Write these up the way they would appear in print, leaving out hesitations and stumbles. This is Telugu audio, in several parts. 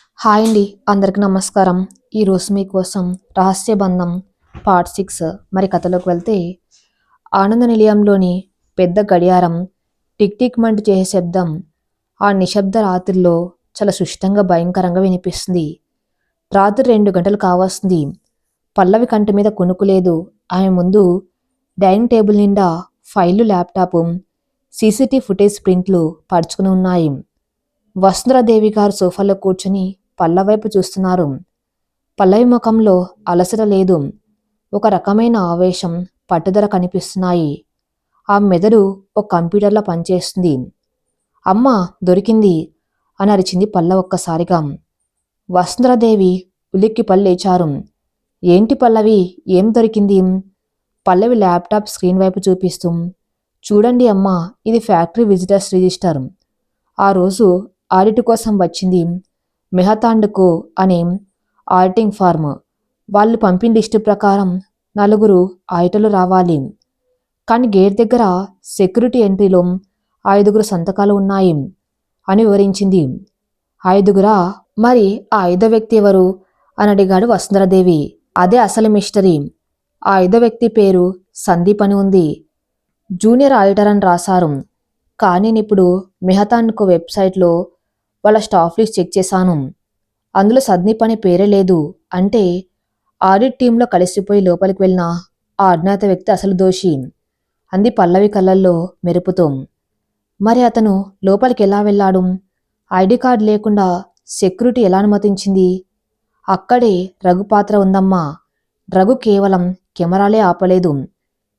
హాయ్ అండి, అందరికి నమస్కారం. ఈరోజు మీకోసం రహస్య బంధం పార్ట్ 6 మరి కథలోకి వెళ్తే ఆనంద నిలయంలోని పెద్ద గడియారం టిక్ టిక్ మంటూ చేసే శబ్దం ఆ నిశ్శబ్ద రాత్రిలో చాలా సుష్టంగా భయంకరంగా వినిపిస్తుంది. రాత్రి 2 గంటలు కావస్తుంది. పల్లవి కంటి మీద కునుకు లేదు. ఆమె ముందు డైనింగ్ టేబుల్ నిండా ఫైళ్లు, ల్యాప్టాప్, సీసీటీవీ ఫుటేజ్ ప్రింట్లు పరుచుకుని ఉన్నాయి. వసుంధరాదేవి గారు సోఫాలో కూర్చుని పల్లవి వైపు చూస్తున్నారు. పల్లవి ముఖంలో అలసట లేదు. ఒక రకమైన ఆవేశం, పట్టుదల కనిపిస్తున్నాయి. ఆ మెదడు ఒక కంప్యూటర్లో పనిచేస్తుంది. అమ్మ దొరికింది అని అరిచింది పల్లవి ఒక్కసారిగా. వసుంధరాదేవి ఉలిక్కి లేచారు. ఏంటి పల్లవి, ఏం దొరికింది? పల్లవి ల్యాప్టాప్ స్క్రీన్ వైపు చూపిస్తూ, చూడండి అమ్మా, ఇది ఫ్యాక్టరీ విజిటర్స్ రిజిస్టర్. ఆ రోజు ఆడిట్ కోసం వచ్చింది మెహతాండ్కో అనే ఆడిటింగ్ ఫార్మ్. వాళ్ళు పంపిన లిస్టు ప్రకారం 4 ఆడిటర్లు రావాలి. కానీ గేట్ దగ్గర సెక్యూరిటీ ఎంట్రీలో 5 సంతకాలు ఉన్నాయి అని వివరించింది. 5? మరి ఆ 5వ వ్యక్తి ఎవరు అని అడిగాడు వసుంధరాదేవి. అదే అసలు మిస్టరీ. ఆ 5వ వ్యక్తి పేరు సందీప్ అని ఉంది. జూనియర్ ఆడిటర్ అని రాశారు. కానీ నేనిప్పుడు మెహతాండ్కో వెబ్సైట్లో వాళ్ళ స్టాఫ్ లిస్ట్ చెక్ చేశాను. అందులో సందీప్ అనే పేరే లేదు. అంటే ఆడిట్ టీంలో కలిసిపోయి లోపలికి వెళ్ళిన ఆ అజ్ఞాత వ్యక్తి అసలు దోషి అంది పల్లవి కళ్ళల్లో మెరుపుతో. మరి అతను లోపలికి ఎలా వెళ్ళాడు? ఐడి కార్డు లేకుండా సెక్యూరిటీ ఎలా అనుమతించింది? అక్కడే రఘు పాత్ర ఉందమ్మా. రఘు కేవలం కెమెరాలే ఆపలేదు.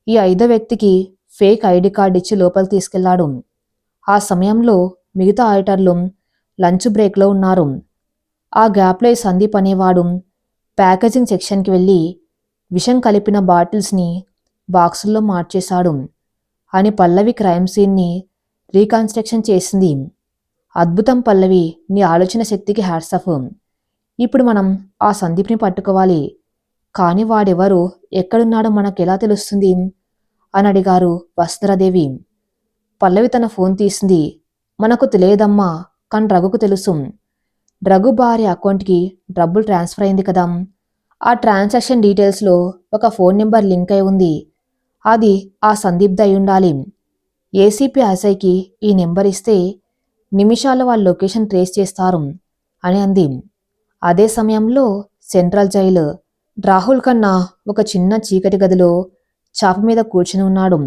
ఈ 5వ వ్యక్తికి ఫేక్ ఐడి కార్డు ఇచ్చి లోపలికి తీసుకెళ్లాడు. ఆ సమయంలో మిగతా ఆడిటర్లు లంచ్ బ్రేక్లో ఉన్నారు. ఆ గ్యాప్లో ఈ సందీప్ అనేవాడు ప్యాకేజింగ్ సెక్షన్కి వెళ్ళి విషం కలిపిన బాటిల్స్ని బాక్సుల్లో మార్చేశాడు అని పల్లవి క్రైమ్ సీన్ని రీకన్స్ట్రక్షన్ చేసింది. అద్భుతం పల్లవి, నీ ఆలోచన శక్తికి హ్యాట్సాఫ్. ఇప్పుడు మనం ఆ సందీప్ని పట్టుకోవాలి. కానీ వాడెవరో, ఎక్కడున్నాడో మనకెలా తెలుస్తుంది అని అడిగారు వసుంధరాదేవి. పల్లవి తన ఫోన్ తీసింది. మనకు తెలియదమ్మా, కానీ రఘుకు తెలుసు. రఘు భార్య అకౌంట్కి డబ్బులు ట్రాన్స్ఫర్ అయింది కదా. ఆ ట్రాన్సాక్షన్ డీటెయిల్స్లో ఒక ఫోన్ నెంబర్ లింక్ అయి ఉంది. అది ఆ సందీప్ది అయి ఉండాలి. ఏసీపీ అజయ్కి ఈ నెంబర్ ఇస్తే నిమిషాల్లో వాళ్ళ లొకేషన్ ట్రేస్ చేస్తారు అని అంది. అదే సమయంలో సెంట్రల్ జైలు రాహుల్ కన్నా ఒక చిన్న చీకటి గదిలో చాప మీద కూర్చుని ఉన్నాడు.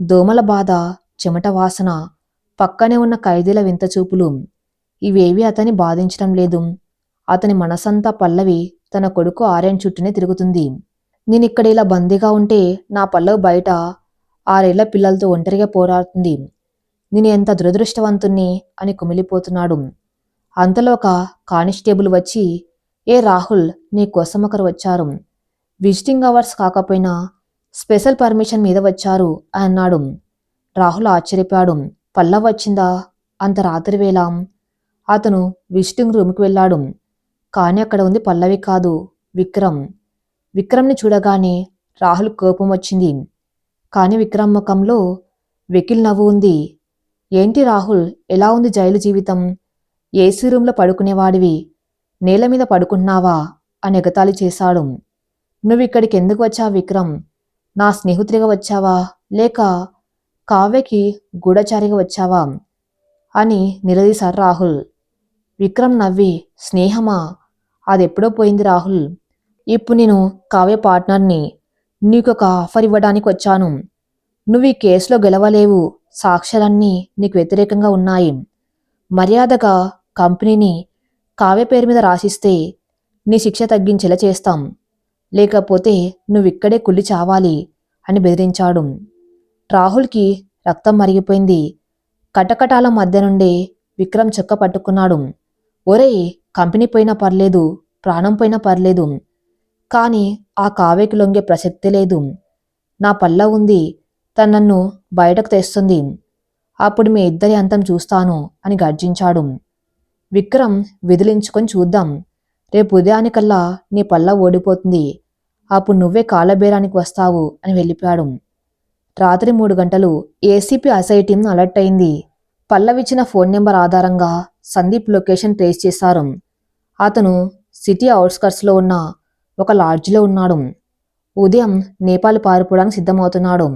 దోమల బాధ, చెమట వాసన, పక్కనే ఉన్న ఖైదీల వింత చూపులు ఇవేవీ అతన్ని బాధించడం లేదు. అతని మనసంతా పల్లవి తన కొడుకు ఆర్యన్ చుట్టూనే తిరుగుతుంది. నేనిక్కడ ఇలా బందీగా ఉంటే నా పల్లవి బయట 6 ఏళ్ల పిల్లలతో ఒంటరిగా పోరాడుతుంది. నేను ఎంత దురదృష్టవంతుణ్ణి అని కుమిలిపోతున్నాడు. అంతలో ఒక కానిస్టేబుల్ వచ్చి, ఏ రాహుల్, నీ కోసం ఒకరు వచ్చారు. విజిటింగ్ అవర్స్ కాకపోయినా స్పెషల్ పర్మిషన్ మీద వచ్చారు అని అన్నాడు. రాహుల్ ఆశ్చర్యపోయాడు. పల్లవి వచ్చిందా? అంత రాత్రి వేళ? అతను విజిటింగ్ రూమ్కి వెళ్ళాడు. కానీ అక్కడ ఉంది పల్లవి కాదు, విక్రమ్. విక్రమ్ని చూడగానే రాహుల్ కోపం వచ్చింది. కానీ విక్రమ్ ముఖంలో వెకిల్ నవ్వు ఉంది. ఏంటి రాహుల్, ఎలా ఉంది జైలు జీవితం? ఏసీ రూంలో పడుకునేవాడివి నేల మీద పడుకుంటున్నావా అని ఎగతాళి చేశాడు. నువ్విక్కడికి ఎందుకు వచ్చావు విక్రమ్? నా స్నేహితుడిగా వచ్చావా, లేక కావ్యకి గూఢచారిగా వచ్చావా అని నిలదీశారు రాహుల్. విక్రమ్ నవ్వి, స్నేహమా? అదెప్పుడో పోయింది రాహుల్. ఇప్పుడు నేను కావ్య పార్ట్నర్ని. నీకొక ఆఫర్ ఇవ్వడానికి వచ్చాను. నువ్వు ఈ కేసులో గెలవలేవు. సాక్ష్యాలన్నీ నీకు వ్యతిరేకంగా ఉన్నాయి. మర్యాదగా కంపెనీని కావ్య పేరు మీద రాసిస్తే నీ శిక్ష తగ్గించేలా చేస్తాం. లేకపోతే నువ్విక్కడే కుళ్ళి చావాలి అని బెదిరించాడు. రాహుల్కి రక్తం మరిగిపోయింది. కటకటాల మధ్య నుండే విక్రమ్ చొక్క పట్టుకున్నాడు. ఒరేయ్, కంపెనీ పోయినా పర్లేదు, ప్రాణం పోయినా పర్లేదు, కానీ ఆ కావ్యకి లొంగే ప్రసక్తే లేదు. నా పల్ల ఉంది, తను నన్ను బయటకు తెస్తుంది. అప్పుడు మీ ఇద్దరి అంతం చూస్తాను అని గర్జించాడు. విక్రమ్ విదిలించుకొని, చూద్దాం, రేపు ఉదయానికల్లా నీ పల్ల ఓడిపోతుంది. అప్పుడు నువ్వే కాలబేరానికి వస్తావు అని వెళ్ళిపోయాడు. రాత్రి 3 గంటలు. ఏసీపీ అజయ్ టీం అలర్ట్ అయింది. పల్లవిచ్చిన ఫోన్ నెంబర్ ఆధారంగా సందీప్ లొకేషన్ ట్రేస్ చేశారు. అతను సిటీ అవుట్స్కట్స్లో ఉన్న ఒక లాడ్జిలో ఉన్నాడు. ఉదయం నేపాల్ పారిపోవడానికి సిద్ధమవుతున్నాడు.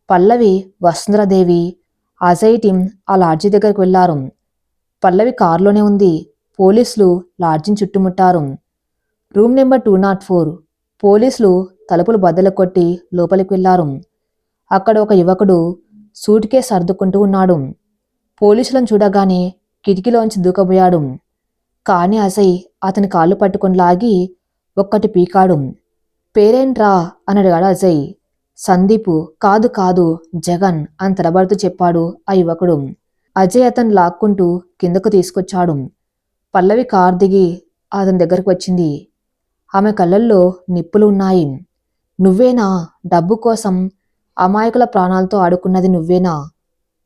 పల్లవి, వసుంధరాదేవి, అజయ్ టీం ఆ లాడ్జి దగ్గరికి వెళ్లారు. పల్లవి కారులోనే ఉంది. పోలీసులు లాడ్జిని చుట్టుముట్టారు. Room number 204. పోలీసులు తలుపులు బద్దలు కొట్టి లోపలికి వెళ్లారు. అక్కడ ఒక యువకుడు సూట్ కేస్ సర్దుకుంటూ ఉన్నాడు. పోలీసులను చూడగానే కిటికీలోంచి దూకబోయాడు. కానీ అజయ్ అతని కాళ్ళు పట్టుకొని లాగి ఒక్కటి పీకాడు. పేరేంట్రా అని అడిగాడు అజయ్. సందీపు. కాదు కాదు, జగన్ అని తడబడుతూ చెప్పాడు ఆ యువకుడు. అజయ్ అతను లాక్కుంటూ కిందకు తీసుకొచ్చాడు. పల్లవి కారు దిగి అతని దగ్గరకు వచ్చింది. ఆమె కళ్ళల్లో నిప్పులు ఉన్నాయి. నువ్వేనా? డబ్బు కోసం అమాయకుల ప్రాణాలతో ఆడుకున్నది నువ్వేనా?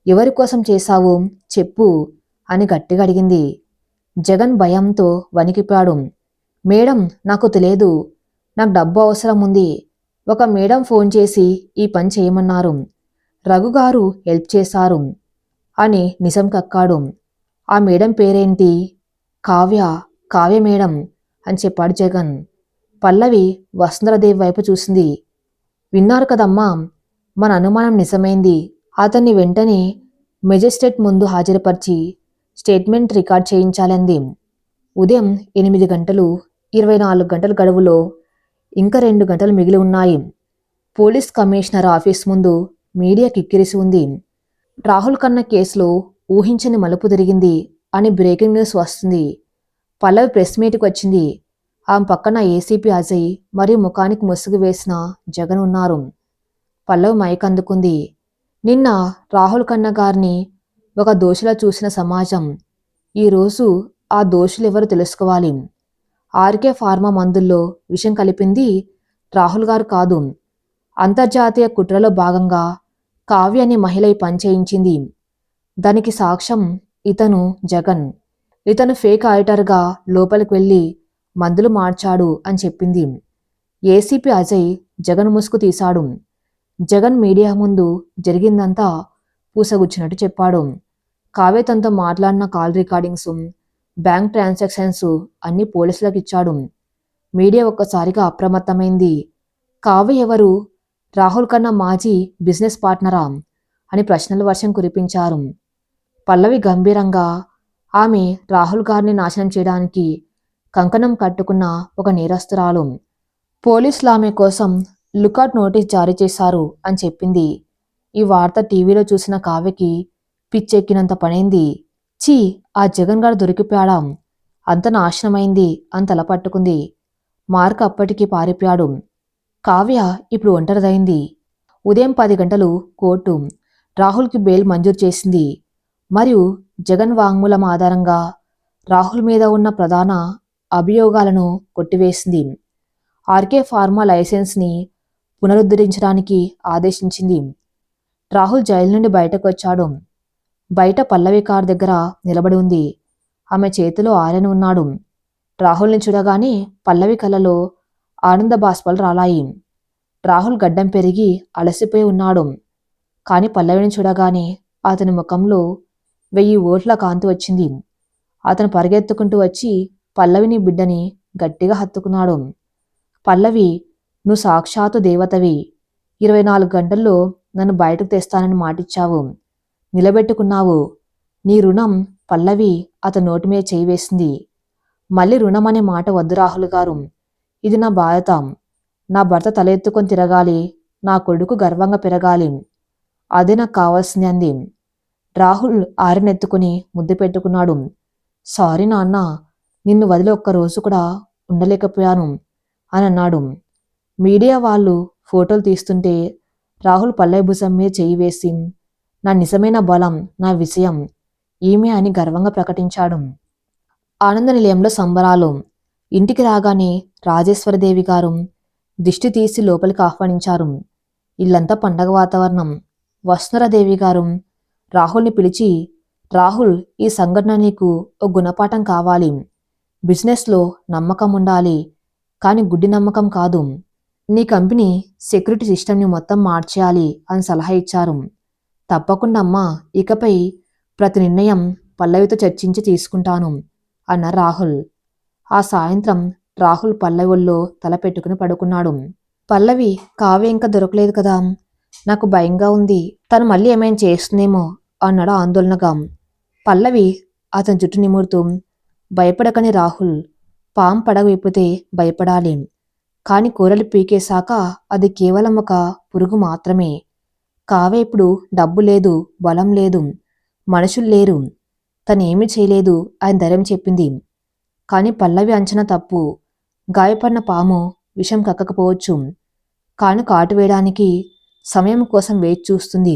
ఎవరి కోసం చేశావు చెప్పు అని గట్టిగా అడిగింది. జగన్ భయంతో వణికిపోయాడు. మేడం, నాకు తెలియదు. నాకు డబ్బు అవసరం ఉంది. ఒక మేడం ఫోన్ చేసి ఈ పని చేయమన్నారు. రఘుగారు హెల్ప్ చేశారు అని నిజం కక్కాడు. ఆ మేడం పేరేంటి? కావ్య. కావ్య మేడం అని చెప్పాడు జగన్. పల్లవి వసుంధరాదేవి వైపు చూసింది. విన్నారు కదమ్మా, మన అనుమానం నిజమైంది. అతన్ని వెంటనే మెజిస్ట్రేట్ ముందు హాజరుపరిచి స్టేట్మెంట్ రికార్డ్ చేయించాలంది. ఉదయం 8 గంటలు, 24 గంటల గడువులో ఇంకా 2 గంటలు మిగిలి ఉన్నాయి. పోలీస్ కమిషనర్ ఆఫీస్ ముందు మీడియా కిక్కిరిసి ఉంది. రాహుల్ ఖన్నా కేసులో ఊహించని మలుపు తిరిగింది అని బ్రేకింగ్ న్యూస్ వస్తుంది. పల్లవి ప్రెస్ మీట్కి వచ్చింది. ఆమె పక్కన ఏసీపీ అజయ్ మరియు ముఖానికి ముసుగు వేసిన జగన్ ఉన్నారు. పల్లవి మైక్ అందుకుంది. నిన్న రాహుల్ ఖన్నా గారిని ఒక దోషిలా చూసిన సమాజం ఈరోజు ఆ దోషులెవరో తెలుసుకోవాలి. ఆర్కే ఫార్మా మందుల్లో విషం కలిపింది రాహుల్ గారు కాదు. అంతర్జాతీయ కుట్రలో భాగంగా కావ్య అనే మహిళ ఈ పని చేయించింది. దానికి సాక్ష్యం ఇతను జగన్. ఇతను ఫేక్ ఆడిటర్గా లోపలికి వెళ్ళి మందులు మార్చాడు అని చెప్పింది. ఏసీపీ అజయ్ జగన్ ముసుగు తీశాడు. జగన్ మీడియా ముందు జరిగిందంతా పూసగుచ్చినట్టు చెప్పాడు. కావ్య తనతో మాట్లాడిన కాల్ రికార్డింగ్స్, బ్యాంక్ ట్రాన్సాక్షన్స్ అన్నీ పోలీసులకు ఇచ్చాడు. మీడియా ఒక్కసారిగా అప్రమత్తమైంది. కావ్య ఎవరు? రాహుల్ ఖన్నా మాజీ బిజినెస్ పార్ట్నరా అని ప్రశ్నల వర్షం కురిపించారు. పల్లవి గంభీరంగా, ఆమె రాహుల్ గారిని నాశనం చేయడానికి కంకణం కట్టుకున్న ఒక నేరస్తురాలు. పోలీసులు ఆమె కోసం లుకౌట్ నోటీస్ జారీ చేశారు అని చెప్పింది. ఈ వార్త టీవీలో చూసిన కావ్యకి పిచ్చెక్కినంత పనైంది. చీ, ఆ జగన్ గారు దొరికిపోయాడా? అంత నాశనమైంది అని తలపట్టుకుంది. మార్క్ అప్పటికి పారిపోయాడు. కావ్య ఇప్పుడు ఒంటరిదైంది. ఉదయం 10 గంటలు కోర్టు రాహుల్కి బెయిల్ మంజూరు చేసింది. మరియు జగన్ వాంగ్మూలం ఆధారంగా రాహుల్ మీద ఉన్న ప్రధాన అభియోగాలను కొట్టివేసింది. ఆర్కే ఫార్మా లైసెన్స్ని పునరుద్ధరించడానికి ఆదేశించింది. రాహుల్ జైలు నుండి బయటకు వచ్చాడు. బయట పల్లవి కారు దగ్గర నిలబడి ఉంది. ఆమె చేతిలో ఆర్యన్ ఉన్నాడు. రాహుల్ని చూడగానే పల్లవి కళ్ళలో ఆనంద బాష్పాలు రాలాయి. రాహుల్ గడ్డం పెరిగి అలసిపోయి ఉన్నాడు. కాని పల్లవిని చూడగానే అతని ముఖంలో 1000 ఓట్ల కాంతి వచ్చింది. అతను పరిగెత్తుకుంటూ వచ్చి పల్లవిని బిడ్డని గట్టిగా హత్తుకున్నాడు. పల్లవి, నువ్వు సాక్షాత్తు దేవతవి. 24 గంటల్లో నన్ను బయటకు తెస్తానని మాటిచ్చావు. నిలబెట్టుకున్నావు. నీ రుణం. పల్లవి అతని నోటి మీద చేయి వేసింది. మళ్ళీ రుణం అనే మాట వద్దు రాహుల్ గారు. ఇది నా బాధ్యత. నా భర్త తల ఎత్తుకొని తిరగాలి. నా కొడుకు గర్వంగా పెరగాలి. అదే నాకు కావాల్సింది అంది. రాహుల్ ఆరెనెత్తుకుని ముద్దు పెట్టుకున్నాడు. సారీ నాన్న, నిన్ను వదిలి ఒక్కరోజు కూడా ఉండలేకపోయాను అని అన్నాడు. మీడియా వాళ్ళు ఫోటోలు తీస్తుంటే రాహుల్ పల్లవి భుజం మీద చేయి వేసి, నా నిజమైన బలం, నా విజయం ఈమె అని గర్వంగా ప్రకటించాడు. ఆనంద నిలయంలో సంబరాలు. ఇంటికి రాగానే రాజేశ్వరదేవి గారు దిష్టి తీసి లోపలికి ఆహ్వానించారు. ఇల్లంతా పండగ వాతావరణం. వసుంధరాదేవి గారు రాహుల్ని పిలిచి, రాహుల్, ఈ సంఘటన నీకు ఓ గుణపాఠం కావాలి. బిజినెస్లో నమ్మకం ఉండాలి, కానీ గుడ్డి నమ్మకం కాదు. నీ కంపెనీ సెక్యూరిటీ సిస్టమ్ని మొత్తం మార్చేయాలి అని సలహా ఇచ్చారు. తప్పకుండా అమ్మా, ఇకపై ప్రతి నిర్ణయం పల్లవితో చర్చించి తీసుకుంటాను అన్నారు రాహుల్. ఆ సాయంత్రం రాహుల్ పల్లవి ఒళ్ళో తల పెట్టుకుని పడుకున్నాడు. పల్లవి, కావ్య ఇంకా దొరకలేదు కదా, నాకు భయంగా ఉంది, తను మళ్ళీ ఏమైనా చేస్తుందేమో అన్నాడు ఆందోళనగా. పల్లవి అతని జుట్టు నిమురుతూ, భయపడకని రాహుల్, పాము పడగ విప్పితే భయపడాలి, కాని కూరలు పీకేశాక అది కేవలం ఒక పురుగు మాత్రమే. కావ్య ఇప్పుడు డబ్బు లేదు, బలం లేదు, మనుషులు లేరు, తనేమీ చేయలేదు అని ధైర్యం చెప్పింది. కాని పల్లవి అంచనా తప్పు. గాయపడిన పాము విషం కక్కకపోవచ్చు, కాని కాటు వేయడానికి సమయం కోసం వేచి చూస్తుంది.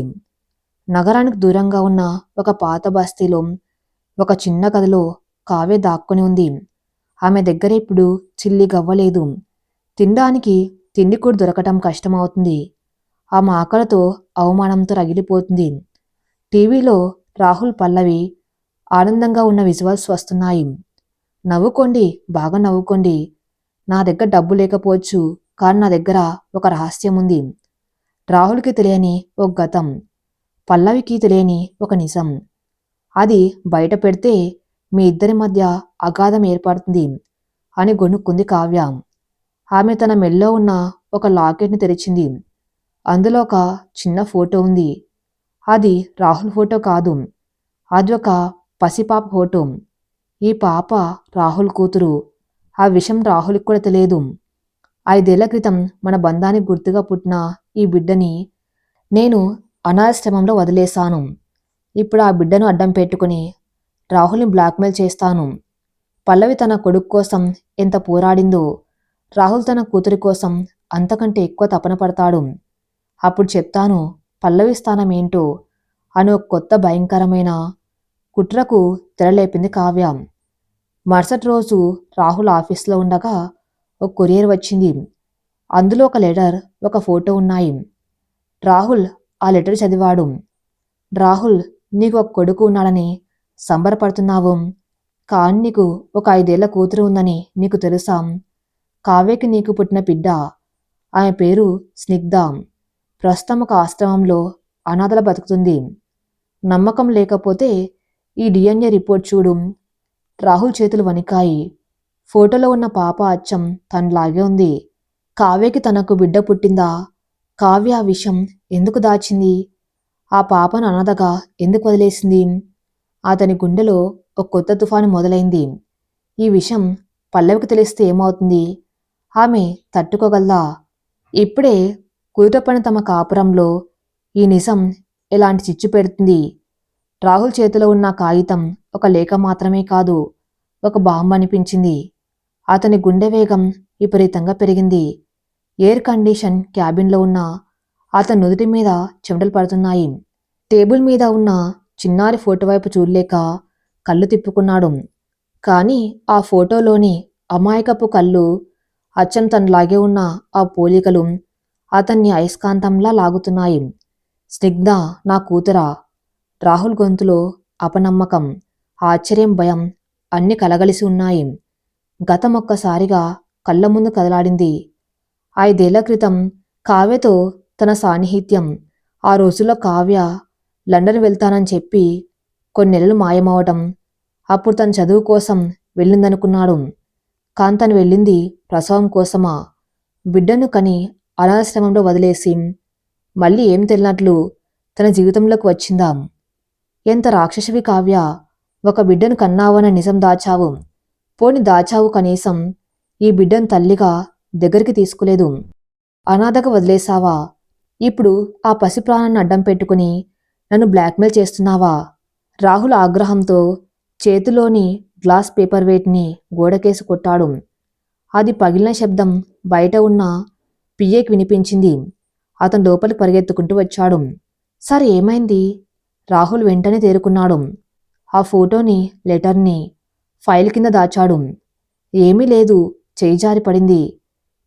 నగరానికి దూరంగా ఉన్న ఒక పాత బస్తీలో ఒక చిన్న గదిలో కావ్య దాక్కుని ఉంది. ఆమె దగ్గర ఇప్పుడు చిల్లి గవ్వలేదు. తినడానికి తిండి కూడా దొరకటం కష్టమవుతుంది. ఆమె ఆకలితో అవమానంతో రగిలిపోతుంది. టీవీలో రాహుల్ పల్లవి ఆనందంగా ఉన్న విజువల్స్ వస్తున్నాయి. నవ్వుకోండి, బాగా నవ్వుకోండి, నా దగ్గర డబ్బు లేకపోవచ్చు, కానీ నా దగ్గర ఒక రహస్యం ఉంది. రాహుల్కి తెలియని ఒక గతం, పల్లవికి తెలియని ఒక నిజం. అది బయట పెడితే మీ ఇద్దరి మధ్య అగాధం ఏర్పడుతుంది అని గొనుక్కుంది కావ్య. ఆమె తన మెల్లో ఉన్న ఒక లాకెట్ని తెరిచింది. అందులో ఒక చిన్న ఫోటో ఉంది. అది రాహుల్ ఫోటో కాదు, అది ఒక పసిపాప ఫోటో. ఈ పాప రాహుల్ కూతురు. ఆ విషయం రాహుల్కి కూడా తెలియదు. 5 ఏళ్ల క్రితం మన బంధానికి గుర్తుగా పుట్టిన ఈ బిడ్డని నేను అనాథాశ్రమంలో వదిలేశాను. ఇప్పుడు ఆ బిడ్డను అడ్డం పెట్టుకుని రాహుల్ని బ్లాక్మెయిల్ చేస్తాను. పల్లవి తన కొడుకు కోసం ఎంత పోరాడిందో, రాహుల్ తన కూతురి కోసం అంతకంటే ఎక్కువ తపన పడతాడు. అప్పుడు చెప్తాను పల్లవి స్థానం ఏంటో అని ఒక కొత్త భయంకరమైన కుట్రకు తెరలేపింది కావ్య. మరుసటి రోజు రాహుల్ ఆఫీస్లో ఉండగా ఒక కొరియర్ వచ్చింది. అందులో ఒక లెటర్, ఒక ఫోటో ఉన్నాయి. రాహుల్ ఆ లెటర్ చదివాడు. రాహుల్, నీకు ఒక కొడుకు ఉన్నాడని సంబరపడుతున్నావు, కానీ నీకు ఒక 5 ఏళ్ల కూతురు ఉందని నీకు తెలుసా? కావ్యకి నీకు పుట్టిన బిడ్డ. ఆమె పేరు స్నిగ్ధ. ప్రస్తుతం ఒక ఆశ్రమంలో అనాథల బతుకుతుంది. నమ్మకం లేకపోతే ఈ DNA రిపోర్ట్ చూడు. రాహుల్ చేతులు వణికాయి. ఫోటోలో ఉన్న పాప అచ్చం తనలాగే ఉంది. కావ్యకి తనకు బిడ్డ పుట్టిందా? కావ్య ఆ విషయం ఎందుకు దాచింది? ఆ పాపను అనాథగా ఎందుకు వదిలేసింది? అతని గుండెలో ఒక కొత్త తుఫాను మొదలైంది. ఈ విషయం పల్లవికి తెలిస్తే ఏమవుతుంది? ఆమె తట్టుకోగలదా? ఇప్పుడే కుదుటపడిన తమ కాపురంలో ఈ నిజం ఎలాంటి చిచ్చు పెడుతుంది? రాహుల్ చేతిలో ఉన్న కాగితం ఒక లేఖ మాత్రమే కాదు, ఒక బాంబు అనిపించింది. అతని గుండె వేగం విపరీతంగా పెరిగింది. ఎయిర్ కండిషన్ క్యాబిన్లో ఉన్న అతని నుదుటి మీద చెమటలు పడుతున్నాయి. టేబుల్ మీద ఉన్న చిన్నారి ఫోటో వైపు చూడలేక కళ్ళు తిప్పుకున్నాడు. కానీ ఆ ఫోటోలోని అమాయకపు కళ్ళు, అచ్చం తనలాగే ఉన్న ఆ పోలికలు అతన్ని అయస్కాంతంలా లాగుతున్నాయి. స్నిగ్ధ నా కూతురా? రాహుల్ గొంతులో అపనమ్మకం, ఆశ్చర్యం, భయం అన్నీ కలగలిసి ఉన్నాయి. గతం ఒక్కసారిగా కళ్ళ ముందు కదలాడింది. 5 ఏళ్ల క్రితం కావ్యతో తన సాన్నిహిత్యం. ఆ రోజుల్లో కావ్య లండన్ వెళ్తానని చెప్పి కొన్ని నెలలు మాయమవటం. అప్పుడు తన చదువు కోసం వెళ్ళిందనుకున్నాడు. కాని తను వెళ్ళింది ప్రసవం కోసమా? బిడ్డను కని అనాథాశ్రమంలో వదిలేసి మళ్ళీ ఏం తెలియనట్లు తన జీవితంలోకి వచ్చిందా? ఎంత రాక్షసివి కావ్య! ఒక బిడ్డను కన్నావన్న నిజం దాచావు. పోని దాచావు, కనీసం ఈ బిడ్డను తల్లిగా దగ్గరికి తీసుకోలేదు. అనాథగా వదిలేశావా? ఇప్పుడు ఆ పసి ప్రాణాన్ని అడ్డం పెట్టుకుని నన్ను బ్లాక్మెయిల్ చేస్తున్నావా? రాహుల్ ఆగ్రహంతో చేతిలోని గ్లాస్ పేపర్ వెయిట్ని గోడకేసి కొట్టాడు. అది పగిలిన శబ్దం బయట ఉన్న పిఏకి వినిపించింది. అతను లోపలికి పరిగెత్తుకుంటూ వచ్చాడు. సార్, ఏమైంది? రాహుల్ వెంటనే తేరుకున్నాడు. ఆ ఫోటోని, లెటర్ని ఫైల్ కింద దాచాడు. ఏమీ లేదు, చేయి జారి పడింది,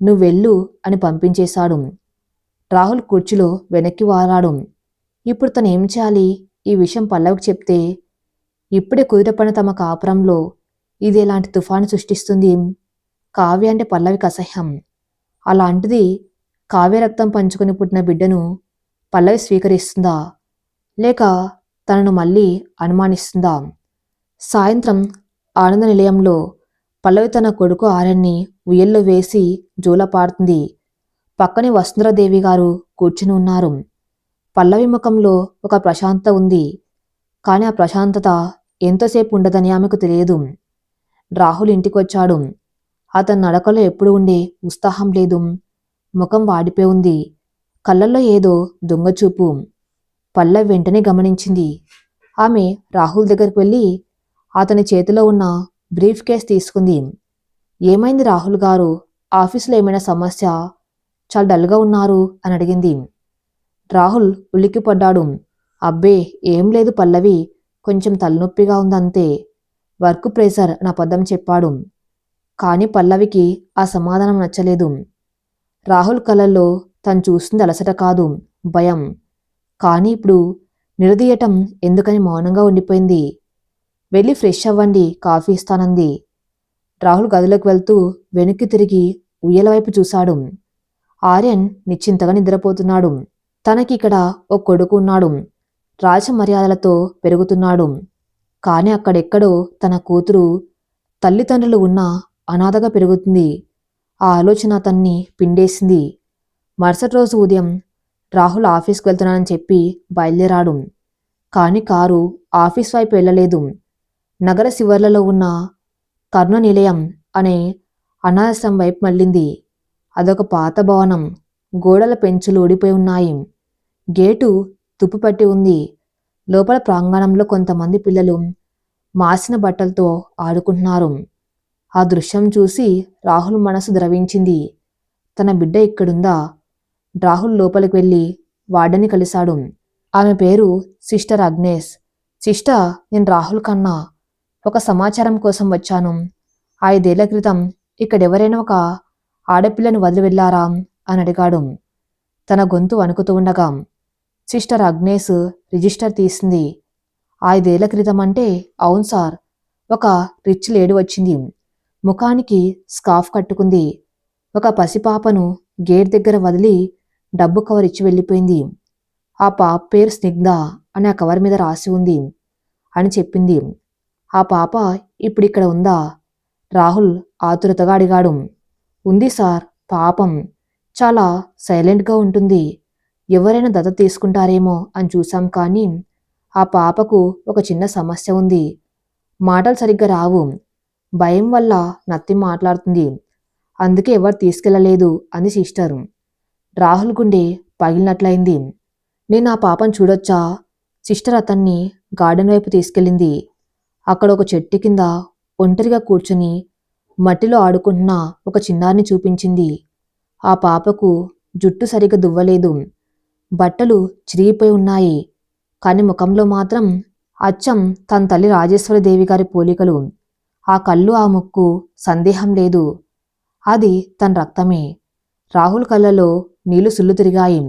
నువ్వెళ్ళు అని పంపించేశాడు. రాహుల్ కుర్చీలో వెనక్కి వాలాడు. ఇప్పుడు తను ఏం చేయాలి? ఈ విషయం పల్లవికి చెప్తే ఇప్పుడే కుదిరపడిన తమ కాపురంలో ఇది ఎలాంటి తుఫాను సృష్టిస్తుంది? కావ్య అంటే పల్లవికి అసహ్యం. అలాంటిది కావ్య రక్తం పంచుకొని పుట్టిన బిడ్డను పల్లవి స్వీకరిస్తుందా? లేక తనను మళ్ళీ అనుమానిస్తుందా? సాయంత్రం ఆనంద నిలయంలో పల్లవి తన కొడుకు ఆర్యన్ని ఉయ్యల్లో వేసి జోలపాడుతుంది. పక్కనే వసుంధరాదేవి గారు కూర్చుని ఉన్నారు. పల్లవి ముఖంలో ఒక ప్రశాంతత ఉంది. కాని ఆ ప్రశాంతత ఎంతోసేపు ఉండదని ఆమెకు తెలియదు. రాహుల్ ఇంటికొచ్చాడు. అతని నడకలో ఎప్పుడు ఉండే ఉత్సాహం లేదు. ముఖం వాడిపోయి ఉంది. కళ్ళల్లో ఏదో దొంగచూపు. పల్లవి వెంటనే గమనించింది. ఆమె రాహుల్ దగ్గరికి వెళ్ళి అతని చేతిలో ఉన్న బ్రీఫ్ కేస్ తీసుకుంది. ఏమైంది రాహుల్ గారు? ఆఫీసులో ఏమైనా సమస్య? చాలా డల్గా ఉన్నారు అని అడిగింది. రాహుల్ ఉలిక్కిపడ్డాడు. అబ్బే ఏం లేదు పల్లవి, కొంచెం తలనొప్పిగా ఉందంతే. వర్క్ ప్రెషర్ అని అబద్ధం చెప్పాడు. కాని పల్లవికి ఆ సమాధానం నచ్చలేదు. రాహుల్ కళ్ళల్లో తను చూస్తుంది అలసట కాదు, భయం. కానీ ఇప్పుడు నిలదీయటం ఎందుకని మౌనంగా ఉండిపోయింది. వెళ్ళి ఫ్రెష్ అవ్వండి, కాఫీ ఇస్తానంది. రాహుల్ గదిలోకి వెళ్తూ వెనక్కి తిరిగి ఉయ్యల వైపు చూశాడు. ఆర్యన్ నిశ్చింతగా నిద్రపోతున్నాడు. తనకిక్కడ ఓ కొడుకు ఉన్నాడు. రాజమర్యాదలతో పెరుగుతున్నాడు. కాని అక్కడెక్కడో తన కూతురు తల్లిదండ్రులు ఉన్న అనాథగా పెరుగుతుంది. ఆ ఆలోచన అతన్ని పిండేసింది. మరుసటి రోజు ఉదయం రాహుల్ ఆఫీస్కి వెళ్తున్నానని చెప్పి బయలుదేరాడు. కాని కారు ఆఫీస్ వైపు వెళ్ళలేదు. నగర శివర్లలో ఉన్న కర్ణ నిలయం అనే అనాథాశ్రమం వైపు మళ్ళింది. అదొక పాత భవనం. గోడల పెంచులు ఊడిపోయి ఉన్నాయి. గేటు తుప్పుపట్టి ఉంది. లోపల ప్రాంగణంలో కొంతమంది పిల్లలు మాసిన బట్టలతో ఆడుకుంటున్నారు. ఆ దృశ్యం చూసి రాహుల్ మనసు ద్రవించింది. తన బిడ్డ ఇక్కడుందా? రాహుల్ లోపలికి వెళ్ళి వార్డెన్ని కలిశాడు. ఆమె పేరు సిస్టర్ అగ్నేస్. సిస్టర్, నేను రాహుల్ కన్నా ఒక సమాచారం కోసం వచ్చాను. 5 ఏళ్ల క్రితం ఇక్కడెవరైనా ఒక ఆడపిల్లను వదిలి వెళ్లారా అని అడిగాడు. తన గొంతు వణుకుతూ ఉండగా సిస్టర్ అగ్నేస్ రిజిస్టర్ తీసింది. 5 ఏళ్ల క్రితం అంటే? అవును సార్. ఒక రిచ్ లేడీ వచ్చింది. ముఖానికి స్కార్ఫ్ కట్టుకుంది. ఒక పసిపాపను గేట్ దగ్గర వదిలి డబ్బు కవర్ ఇచ్చి వెళ్ళిపోయింది. ఆ పాప పేరు స్నిగ్ధ అని ఆ కవర్ మీద రాసి ఉంది అని చెప్పింది. ఆ పాప ఇప్పుడిక్కడ ఉందా? రాహుల్ ఆతురతగా అడిగాడు. ఉంది సార్. పాపం చాలా సైలెంట్గా ఉంటుంది. ఎవరైనా దత్తత తీసుకుంటారేమో అని చూశాం, కానీ ఆ పాపకు ఒక చిన్న సమస్య ఉంది. మాటలు సరిగ్గా రావు. భయం వల్ల నత్తి మాట్లాడుతుంది. అందుకే ఎవరు తీసుకెళ్లలేదు అంది సిస్టర్. రాహుల్ గుండె పగిలినట్లయింది. నేను ఆ పాపను చూడొచ్చా? సిస్టర్ అతన్ని గార్డెన్ వైపు తీసుకెళ్ళింది. అక్కడ ఒక చెట్టు కింద ఒంటరిగా కూర్చుని మట్టిలో ఆడుకుంటున్న ఒక చిన్నారిని చూపించింది. ఆ పాపకు జుట్టు సరిగ్గా దువ్వలేదు. బట్టలు చిరిగిపోయి ఉన్నాయి. కాని ముఖంలో మాత్రం అచ్చం తన తల్లి రాజేశ్వరీదేవి గారి పోలికలు. ఆ కళ్ళు, ఆ ముక్కు, సందేహం లేదు, అది తన రక్తమే. రాహుల్ కళ్ళలో నీళ్లు సుళ్ళు తిరిగాయి.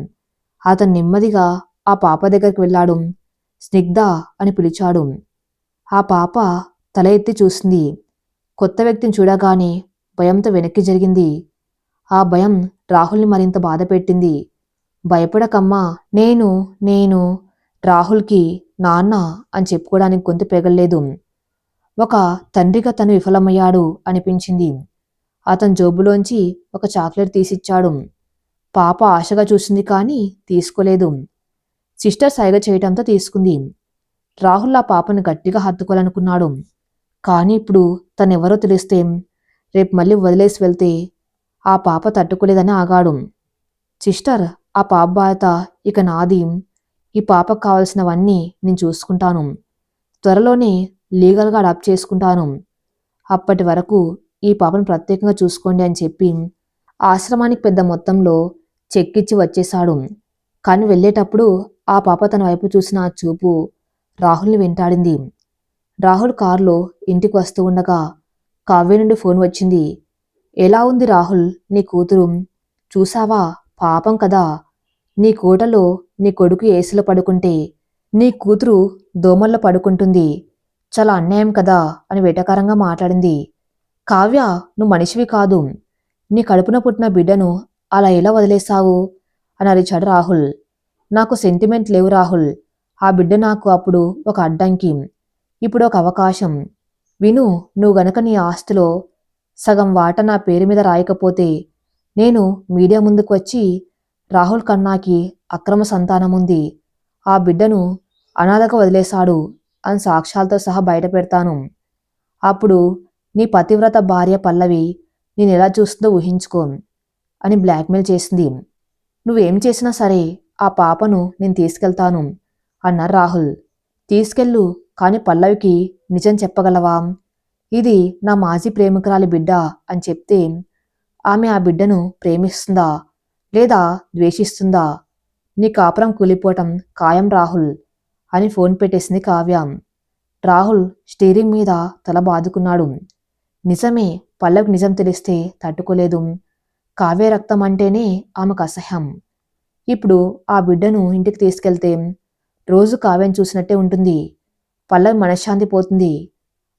అతను నెమ్మదిగా ఆ పాప దగ్గరికి వెళ్ళాడు. స్నిగ్ధ అని పిలిచాడు. ఆ పాప తల ఎత్తి చూసింది. కొత్త వ్యక్తిని చూడగానే భయంతో వెనక్కి జరిగింది. ఆ భయం రాహుల్ని మరింత బాధపెట్టింది. భయపడకమ్మా, నేను నేను రాహుల్కి నాన్న అని చెప్పుకోవడానికి గొంతు పెగల్లేదు. ఒక తండ్రిగా తను విఫలమయ్యాడు అనిపించింది. అతను జోబులోంచి ఒక చాక్లెట్ తీసిచ్చాడు. పాప ఆశగా చూసింది, కానీ తీసుకోలేదు. సిస్టర్ సైగ చేయటంతో తీసుకుంది. రాహుల్ ఆ పాపను గట్టిగా హత్తుకోవాలనుకున్నాడు. కానీ ఇప్పుడు తనెవరో తెలిస్తే, రేపు మళ్ళీ వదిలేసి వెళ్తే ఆ పాప తట్టుకోలేదని ఆగాడు. సిస్టర్, ఆ పాప బాధ్యత ఇక నాది. ఈ పాపకు కావలసినవన్నీ నేను చూసుకుంటాను. త్వరలోనే లీగల్గా అడాప్ట్ చేసుకుంటాను. అప్పటి వరకు ఈ పాపను ప్రత్యేకంగా చూసుకోండి అని చెప్పి ఆశ్రమానికి పెద్ద మొత్తంలో చెక్ ఇచ్చి వచ్చేశాడు. కానీ వెళ్ళేటప్పుడు ఆ పాప తన వైపు చూసిన ఆ చూపు రాహుల్ని వెంటాడింది. రాహుల్ కారులో ఇంటికి వస్తూ ఉండగా కావ్య నుండి ఫోన్ వచ్చింది. ఎలా ఉంది రాహుల్ నీ కూతురు? చూసావా, పాపం కదా. నీ కోటలో నీ కొడుకు ఏసులో పడుకుంటే నీ కూతురు దోమల్లో పడుకుంటుంది. చాలా అన్యాయం కదా అని వెటకారంగా మాట్లాడింది. కావ్య, నువ్వు మనిషివి కాదు. నీ కడుపున పుట్టిన బిడ్డను అలా ఎలా వదిలేశావు అని అరిచాడు రాహుల్. నాకు సెంటిమెంట్ లేవు రాహుల్. ఆ బిడ్డ నాకు అప్పుడు ఒక అడ్డంకి, ఇప్పుడు ఒక అవకాశం. విను, నువ్వు గనక నీ ఆస్తిలో సగం వాటా నా పేరు మీద రాయకపోతే నేను మీడియా ముందుకు వచ్చి రాహుల్ ఖన్నాకి అక్రమ సంతానముంది, ఆ బిడ్డను అనాథగా వదిలేశాడు అని సాక్ష్యాలతో సహా బయట పెడతాను. అప్పుడు నీ పతివ్రత భార్య పల్లవి నేనెలా చూస్తుందో ఊహించుకో అని బ్లాక్మెయిల్ చేసింది. నువ్వేం చేసినా సరే ఆ పాపను నేను తీసుకెళ్తాను అన్నారు రాహుల్. తీసుకెళ్ళు, కాని పల్లవికి నిజం చెప్పగలవా? ఇది నా మాజీ ప్రేమికురాలి బిడ్డ అని చెప్తే ఆమె ఆ బిడ్డను ప్రేమిస్తుందా లేదా ద్వేషిస్తుందా? నీ కాపురం కూలిపోవటం ఖాయం రాహుల్ అని ఫోన్ పెట్టేసింది కావ్య. రాహుల్ స్టీరింగ్ మీద తల బాదుకున్నాడు. నిజమే, పల్లవికి నిజం తెలిస్తే తట్టుకోలేదు. కావ్య రక్తం అంటేనే ఆమెకు అసహ్యం. ఇప్పుడు ఆ బిడ్డను ఇంటికి తీసుకెళ్తే రోజు కావ్యను చూసినట్టే ఉంటుంది. పల్లవి మనశ్శాంతి పోతుంది.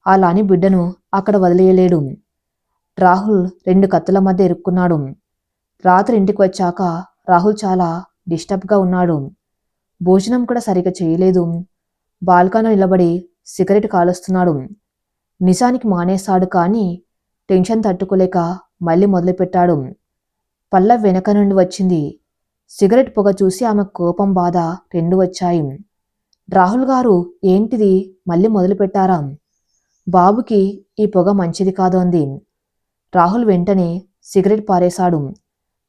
అలా అని బిడ్డను అక్కడ వదిలేయలేడు. రాహుల్ రెండు కత్తుల మధ్య ఇరుక్కున్నాడు. రాత్రి ఇంటికి వచ్చాక రాహుల్ చాలా డిస్టర్బ్గా ఉన్నాడు. భోజనం కూడా సరిగ్గా చేయలేదు. బాల్కనీలో నిలబడి సిగరెట్ కాలుస్తున్నాడు. నిజానికి మానేశాడు, కానీ టెన్షన్ తట్టుకోలేక మళ్ళీ మొదలుపెట్టాడు. పల్లవి వెనక నుండి వచ్చింది. సిగరెట్ పొగ చూసి ఆమె కోపం, బాధ రెండు వచ్చాయి. రాహుల్ గారు, ఏంటిది, మళ్ళీ మొదలుపెట్టారా? బాబుకి ఈ పొగ మంచిది కాదు అంది. రాహుల్ వెంటనే సిగరెట్ పారేశాడు.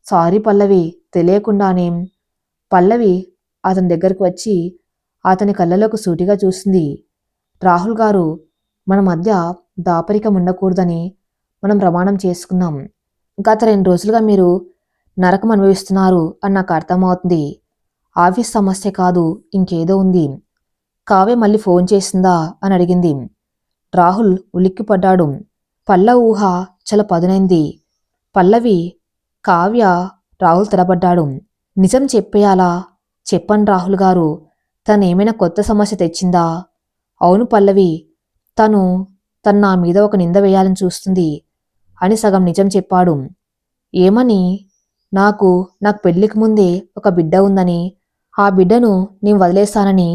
సారీ పల్లవి, తెలియకుండానే. పల్లవి అతని దగ్గరకు వచ్చి అతని కళ్ళలోకి సూటిగా చూసింది. రాహుల్ గారు, మన మధ్య దాపరికం ఉండకూడదని మనం ప్రమాణం చేసుకున్నాం. గత 2 రోజులుగా మీరు నరకం అనుభవిస్తున్నారు అని నాకు అర్థమవుతుంది. ఆఫీస్ సమస్య కాదు, ఇంకేదో ఉంది. కావ్య మళ్ళీ ఫోన్ చేసిందా అని అడిగింది. రాహుల్ ఉలిక్కిపడ్డాడు. పల్లవి ఊహ చాలా పదునైంది. పల్లవి, కావ్య. రాహుల్ తడబడ్డాడు. నిజం చెప్పేయాలా? చెప్పండి రాహుల్ గారు, తను ఏమైనా కొత్త సమస్య తెచ్చిందా? అవును పల్లవి, తను నా మీద ఒక నింద వేయాలని చూస్తుంది అని సగం నిజం చెప్పాడు. ఏమని? నాకు పెళ్లికి ముందే ఒక బిడ్డ ఉందని, ఆ బిడ్డను నేను వదిలేస్తానని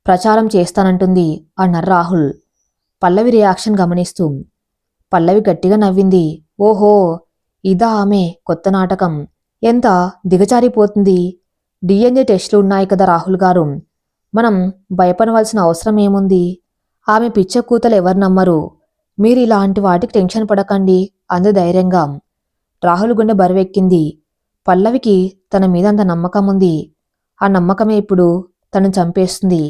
ప్రచారం చేస్తానంటుంది అన్నారు రాహుల్ పల్లవి రియాక్షన్ గమనిస్తూ. పల్లవి గట్టిగా నవ్వింది. ఓహో, ఇదా ఆమె కొత్త నాటకం? ఎంత దిగజారిపోతుంది. డిఎన్ఏ టెస్టులు ఉన్నాయి కదా రాహుల్ గారు, మనం భయపడవలసిన అవసరం ఏముంది? ఆమె పిచ్చ కూతలు ఎవరు నమ్మరు. మీరు ఇలాంటి వాటికి టెన్షన్ పడకండి అంది ధైర్యంగా. రాహుల్ గుండె బరువెక్కింది. పల్లవికి తన మీద అంత నమ్మకం ఉంది. ఆ నమ్మకమే ఇప్పుడు తను చంపేస్తుంది.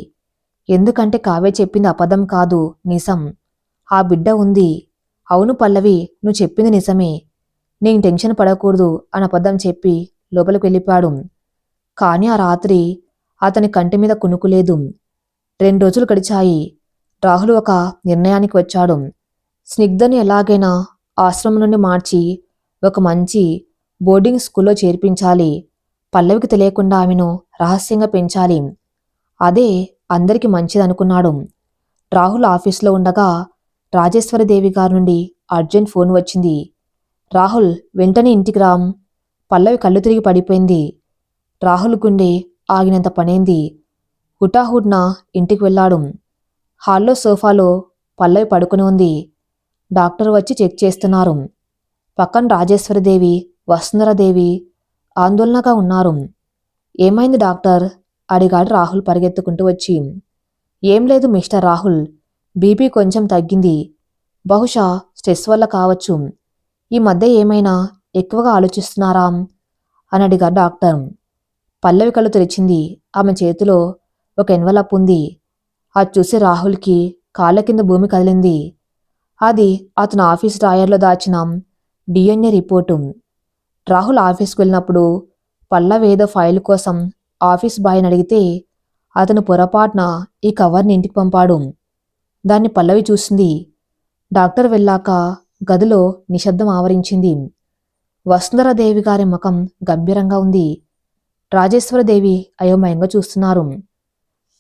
ఎందుకంటే కావ్య చెప్పింది అబద్ధం కాదు, నిజం. ఆ బిడ్డ ఉంది. అవును పల్లవి, నువ్వు చెప్పింది నిజమే. నేను టెన్షన్ పడకూడదు అని అబద్ధం చెప్పి లోపలికి వెళ్ళిపోయాడు. కానీ ఆ రాత్రి అతని కంటి మీద కునుకులేదు. 2 రోజులు గడిచాయి. రాహుల్ ఒక నిర్ణయానికి వచ్చాడు. స్నిగ్ధని ఎలాగైనా ఆశ్రమం నుండి మార్చి ఒక మంచి బోర్డింగ్ స్కూల్లో చేర్పించాలి. పల్లవికి తెలియకుండా ఆమెను రహస్యంగా పెంచాలి. అదే అందరికీ మంచిదనుకున్నాడు. రాహుల్ ఆఫీసులో ఉండగా రాజేశ్వరదేవి గారి నుండి అర్జెంట్ ఫోన్ వచ్చింది. రాహుల్, వెంటనే ఇంటికి రామ్. పల్లవి కళ్ళు తిరిగి పడిపోయింది. రాహుల్ గుండె ఆగినంత పనైంది. హుటాహుడ్న ఇంటికి వెళ్ళాడు. హాల్లో సోఫాలో పల్లవి పడుకుని ఉంది. డాక్టర్ వచ్చి చెక్ చేస్తున్నారు. పక్కన రాజేశ్వరదేవి, వసుంధరాదేవి ఆందోళనగా ఉన్నారు. ఏమైంది డాక్టర్ అడిగాడు రాహుల్ పరిగెత్తుకుంటూ వచ్చి. ఏం లేదు మిస్టర్ రాహుల్, బీపీ కొంచెం తగ్గింది. బహుశా స్ట్రెస్ వల్ల కావచ్చు. ఈ మధ్య ఏమైనా ఎక్కువగా ఆలోచిస్తున్నారా అని అడిగాడు డాక్టర్. పల్లవి కళ్ళు తెరిచింది. ఆమె చేతిలో ఒక ఎన్వలప్ ఉంది. అది చూసి రాహుల్కి కాళ్ళ కింద భూమి కదిలింది. అది అతను ఆఫీస్ డ్రాయర్లో దాచిన డిఎన్ఏ రిపోర్టు. రాహుల్ ఆఫీస్కి వెళ్ళినప్పుడు పల్లవి ఏదో ఫైల్ కోసం ఆఫీస్ బాయ్ని అడిగితే అతను పొరపాటున ఈ కవర్ని ఇంటికి పంపాడు. దాన్ని పల్లవి చూసింది. డాక్టర్ వెళ్ళాక గదిలో నిశ్శబ్దం ఆవరించింది. వసుంధరాదేవి గారి ముఖం గంభీరంగా ఉంది. రాజేశ్వరదేవి అయోమయంగా చూస్తున్నారు.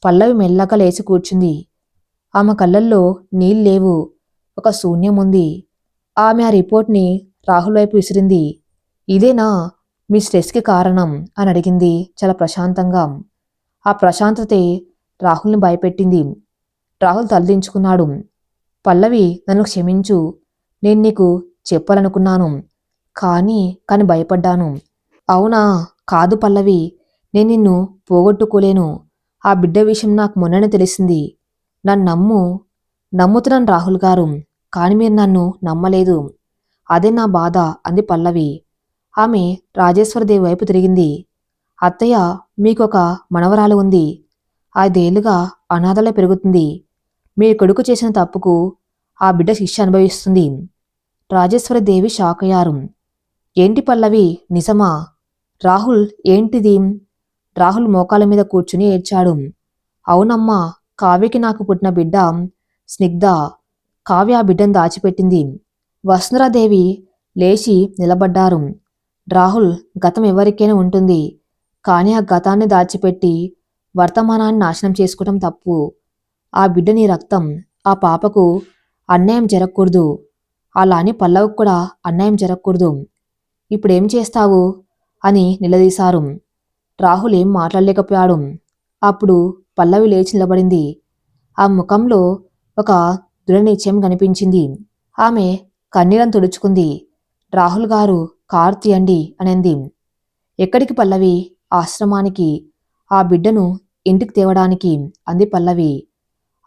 పల్లవి మెల్లగా లేచి కూర్చుంది. ఆమె కళ్ళల్లో నీళ్ళేవు, ఒక శూన్యం ఉంది. ఆమె ఆ రిపోర్ట్ని రాహుల్ వైపు విసిరింది. ఇదేనా మీ స్ట్రెస్కి కారణం అని అడిగింది చాలా ప్రశాంతంగా. ఆ ప్రశాంతతే రాహుల్ని భయపెట్టింది. రాహుల్ తలదించుకున్నాడు. పల్లవి, నన్ను క్షమించు. నేను నీకు చెప్పాలనుకున్నాను. కానీ భయపడ్డాను. అవునా? కాదు పల్లవి. నేను నిన్ను పోగొట్టుకోలేను. ఆ బిడ్డ విషయం నాకు మొన్ననే తెలిసింది. నన్నమ్ము. నమ్ముతున్నాను రాహుల్ గారు. కాని మీరు నన్ను నమ్మలేదు. అదే నా బాధ అంది పల్లవి. ఆమె రాజేశ్వరదేవి వైపు తిరిగింది. అత్తయ్య, మీకొక మనవరాలు ఉంది. 5 ఏళ్లుగా అనాథలా పెరుగుతుంది. మీ కొడుకు చేసిన తప్పుకు ఆ బిడ్డ శిక్ష అనుభవిస్తుంది. రాజేశ్వరదేవి షాక్ అయ్యారు. ఏంటి పల్లవి, నిజమా? రాహుల్, ఏంటిది? రాహుల్ మోకాల మీద కూర్చుని ఏడ్చాడు. అవునమ్మా, కావ్యకి నాకు పుట్టిన బిడ్డ స్నిగ్ధ. కావ్య ఆ బిడ్డను దాచిపెట్టింది. వసుంధరాదేవి లేచి నిలబడ్డారు. రాహుల్, గతం ఎవరికైనా ఉంటుంది. కానీ ఆ గతాన్ని దాచిపెట్టి వర్తమానాన్ని నాశనం చేసుకోవటం తప్పు. ఆ బిడ్డ నీ రక్తం. ఆ పాపకు అన్యాయం జరగకూడదు. అలా అని పల్లవికి కూడా అన్యాయం జరగకూడదు. ఇప్పుడేం చేస్తావు అని నిలదీశారు. రాహుల్ ఏం మాట్లాడలేకపోయాడు. అప్పుడు పల్లవి లేచి నిలబడింది. ఆ ముఖంలో ఒక దృఢనిశ్చయం కనిపించింది. ఆమె కన్నీళ్లను తుడుచుకుంది. రాహుల్ గారు, కారు తీయండి అనింది. ఎక్కడికి పల్లవి? ఆశ్రమానికి. ఆ బిడ్డను ఇంటికి తేవడానికి అంది పల్లవి.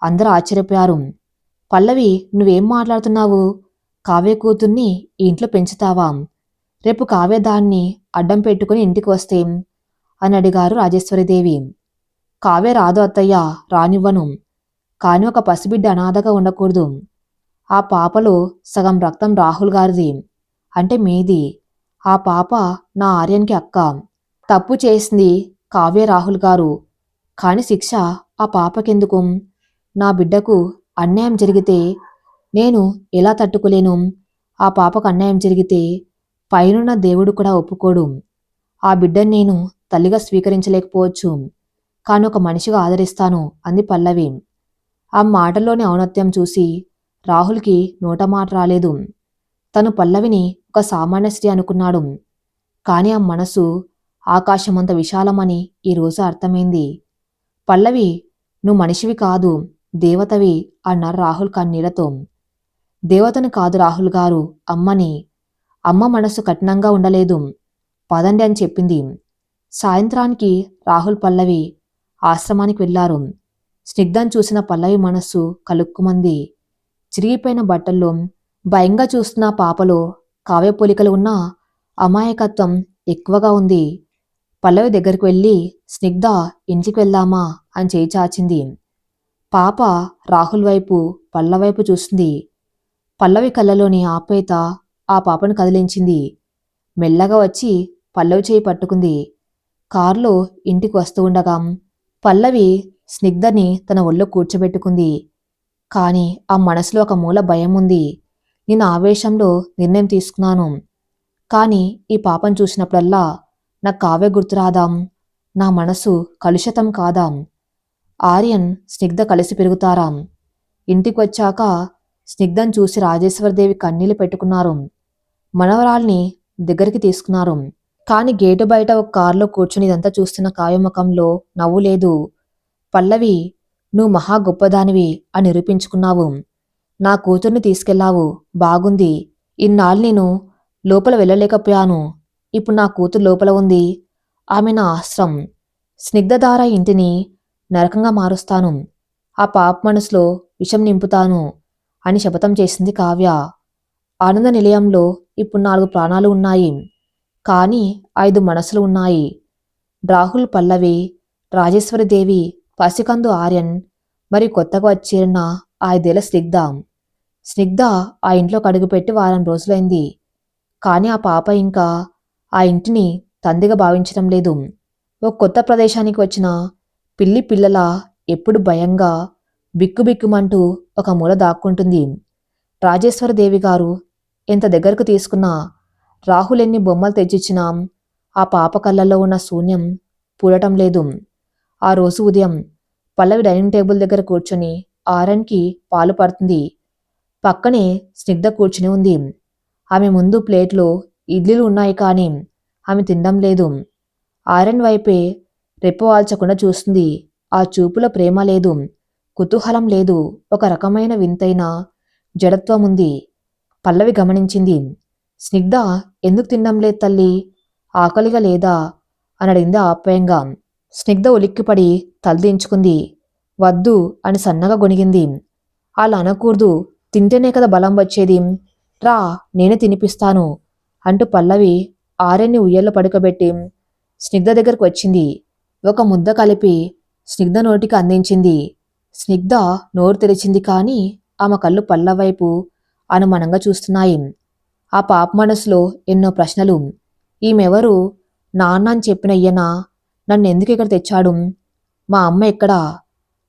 అందరూ ఆశ్చర్యపోయారు. పల్లవి, నువ్వేం మాట్లాడుతున్నావు? కావ్య కూతుర్ని ఈ ఇంట్లో పెంచుతావా? రేపు కావ్య దాన్ని అడ్డం పెట్టుకుని ఇంటికి వస్తే అని అడిగారు రాజేశ్వరిదేవి. కావ్య రాదు అత్తయ్య, రానివ్వను. కాని ఒక పసిబిడ్డ అనాథగా ఉండకూడదు. ఆ పాపలో సగం రక్తం రాహుల్ గారిది, అంటే మీది. ఆ పాప నా ఆర్యన్కి అక్క. తప్పు చేసింది కావ్య రాహుల్ గారు. కాని శిక్ష ఆ పాపకెందుకు? నా బిడ్డకు అన్యాయం జరిగితే నేను ఎలా తట్టుకోలేను? ఆ పాపకు అన్యాయం జరిగితే పైనున్న దేవుడు కూడా ఒప్పుకోడు. ఆ బిడ్డను నేను తల్లిగా స్వీకరించలేకపోవచ్చు. కాని ఒక మనిషిగా ఆదరిస్తాను అంది పల్లవి. ఆ మాటల్లోని ఔన్నత్యం చూసి రాహుల్కి నోటమాట రాలేదు. తను పల్లవిని ఒక సామాన్య స్త్రీ అనుకున్నాడు. కాని ఆ మనసు ఆకాశమంత విశాలమని ఈరోజు అర్థమైంది. పల్లవి, నువ్వు మనిషివి కాదు, దేవతవి అన్నారు రాహుల్ కన్నీళ్లతో. దేవతను కాదు రాహుల్ గారు, అమ్మని. అమ్మ మనసు కఠినంగా ఉండలేదు. పదండి అని చెప్పింది. సాయంత్రానికి రాహుల్, పల్లవి ఆశ్రమానికి వెళ్లారు. స్నిగ్ధను చూసిన పల్లవి మనస్సు కలుక్కుమంది. చిరిగిపోయిన బట్టల్లో భయంగా చూస్తున్న పాపలో కావ్య పోలికలు ఉన్న అమాయకత్వం ఎక్కువగా ఉంది. పల్లవి దగ్గరికి వెళ్ళి, స్నిగ్ధ, ఇంటికి వెళ్దామా అని చేయి చాచింది. పాప రాహుల్ వైపు, పల్లవి వైపు చూస్తుంది. పల్లవి కళ్ళలోని ఆప్యాయత ఆ పాపను కదిలించింది. మెల్లగా వచ్చి పల్లవి చేయి పట్టుకుంది. కారులో ఇంటికి వస్తూ ఉండగా పల్లవి స్నిగ్ధని తన ఒళ్ళో కూర్చోబెట్టుకుంది. కాని ఆ మనసులో ఒక మూల భయం ఉంది. నేను ఆవేశంలో నిర్ణయం తీసుకున్నాను. కాని ఈ పాపను చూసినప్పుడల్లా నా కావ్య గుర్తురాదాం. నా మనసు కలుషితం కాదాం. ఆర్యన్, స్నిగ్ధ కలిసి పెరుగుతారాం. ఇంటికి వచ్చాక స్నిగ్ధను చూసి రాజేశ్వరదేవి కన్నీళ్లు పెట్టుకున్నారు. మనవరాల్ని దగ్గరికి తీసుకున్నారు. కాని గేటు బయట ఒక కారులో కూర్చుని ఇదంతా చూస్తున్న కావ్య ముఖంలో నవ్వు లేదు. పల్లవి, నువ్వు మహా గొప్పదానివి అని నిరూపించుకున్నావు. నా కూతుర్ని తీసుకెళ్లావు, బాగుంది. ఇన్నాళ్ళు నేను లోపల వెళ్ళలేకపోయాను. ఇప్పుడు నా కూతురు లోపల ఉంది. ఆమె నా ఆశ్రం. స్నిగ్ధధార ఇంటిని నరకంగా మారుస్తాను. ఆ పాప మనసులో విషం నింపుతాను అని శపథం చేసింది కావ్య. ఆనంద నిలయంలో ఇప్పుడు 4 ప్రాణాలు ఉన్నాయి. కాని 5 మనసులు ఉన్నాయి. రాహుల్, పల్లవి, రాజేశ్వరిదేవి, పసికందు ఆర్యన్, మరి కొత్తగా వచ్చేరిన 5 ఏళ్ల స్నిగ్ధ. స్నిగ్ధ ఆ ఇంట్లోకి అడుగుపెట్టి వారం రోజులైంది. కాని ఆ పాప ఇంకా ఆ ఇంటిని తందిగా భావించడం లేదు. ఓ కొత్త ప్రదేశానికి వచ్చిన పిల్లి పిల్లలా ఎప్పుడు భయంగా బిక్కుబిక్కుమంటూ ఒక మూల దాక్కుంటుంది. రాజేశ్వరదేవి గారు ఎంత దగ్గరకు తీసుకున్నా, రాహుల్ ఎన్ని బొమ్మలు తెచ్చిచ్చినా ఆ పాప కళ్ళల్లో ఉన్న శూన్యం పూడటం లేదు. ఆ రోజు ఉదయం పల్లవి డైనింగ్ టేబుల్ దగ్గర కూర్చొని ఆర్యన్కి పాలు పడుతుంది. పక్కనే స్నిగ్ధ కూర్చుని ఉంది. ఆమె ముందు ప్లేట్లో ఇడ్లీలు ఉన్నాయి, కానీ ఆమె తినడం లేదు. ఆర్యన్ వైపే రెప్పవాల్చకుండా చూస్తుంది. ఆ చూపులో ప్రేమ లేదు, కుతూహలం లేదు, ఒక రకమైన వింతైన జడత్వం ఉంది. పల్లవి గమనించింది. స్నిగ్ధ ఎందుకు తినడం లేదు తల్లి? ఆకలిగా లేదా అని అడిగింది ఆప్యాయంగా. స్నిగ్ధ ఉలిక్కిపడి తలదించుకుంది. వద్దు అని సన్నగా గొనిగింది. అలా అనకూడదు, తింటేనే కదా బలం వచ్చేది. రా, నేనే తినిపిస్తాను అంటూ పల్లవి ఆర్యన్ని ఉయ్యల్లో పడుకోబెట్టి స్నిగ్ధ దగ్గరకు వచ్చింది. ఒక ముద్ద కలిపి స్నిగ్ధ నోటికి అందించింది. స్నిగ్ధ నోరు తెరిచింది కానీ ఆమె కళ్ళు పల్లవి వైపు అనుమానంగా చూస్తున్నాయి. ఆ పాప మనసులో ఎన్నో ప్రశ్నలు. ఈమెవరు? నాన్న అని చెప్పిన ఈయన నన్నెందుకు ఇక్కడ తెచ్చాడు? మా అమ్మ ఎక్కడా?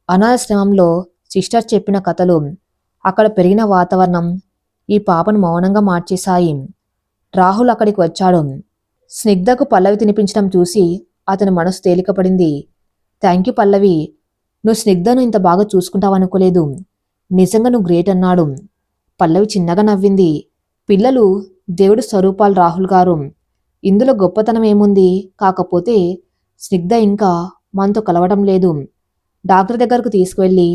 అనాథాశ్రమంలో సిస్టర్ చెప్పిన కథలు, అక్కడ పెరిగిన వాతావరణం ఈ పాపను మౌనంగా మార్చేశాయి. రాహుల్ అక్కడికి వచ్చాడు. స్నిగ్ధకు పల్లవి తినిపించడం చూసి అతని మనసు తేలికపడింది. థ్యాంక్ యూ పల్లవి, నువ్వు స్నిగ్ధను ఇంత బాగా చూసుకుంటావనుకోలేదు. నిజంగా నువ్వు గ్రేట్ అన్నాడు. పల్లవి చిన్నగా నవ్వింది. పిల్లలు దేవుడి స్వరూపాలు రాహుల్ గారు. ఇందులో గొప్పతనం ఏముంది? కాకపోతే స్నిగ్ధ ఇంకా మనతో కలవడం లేదు. డాక్టర్ దగ్గరకు తీసుకువెళ్ళి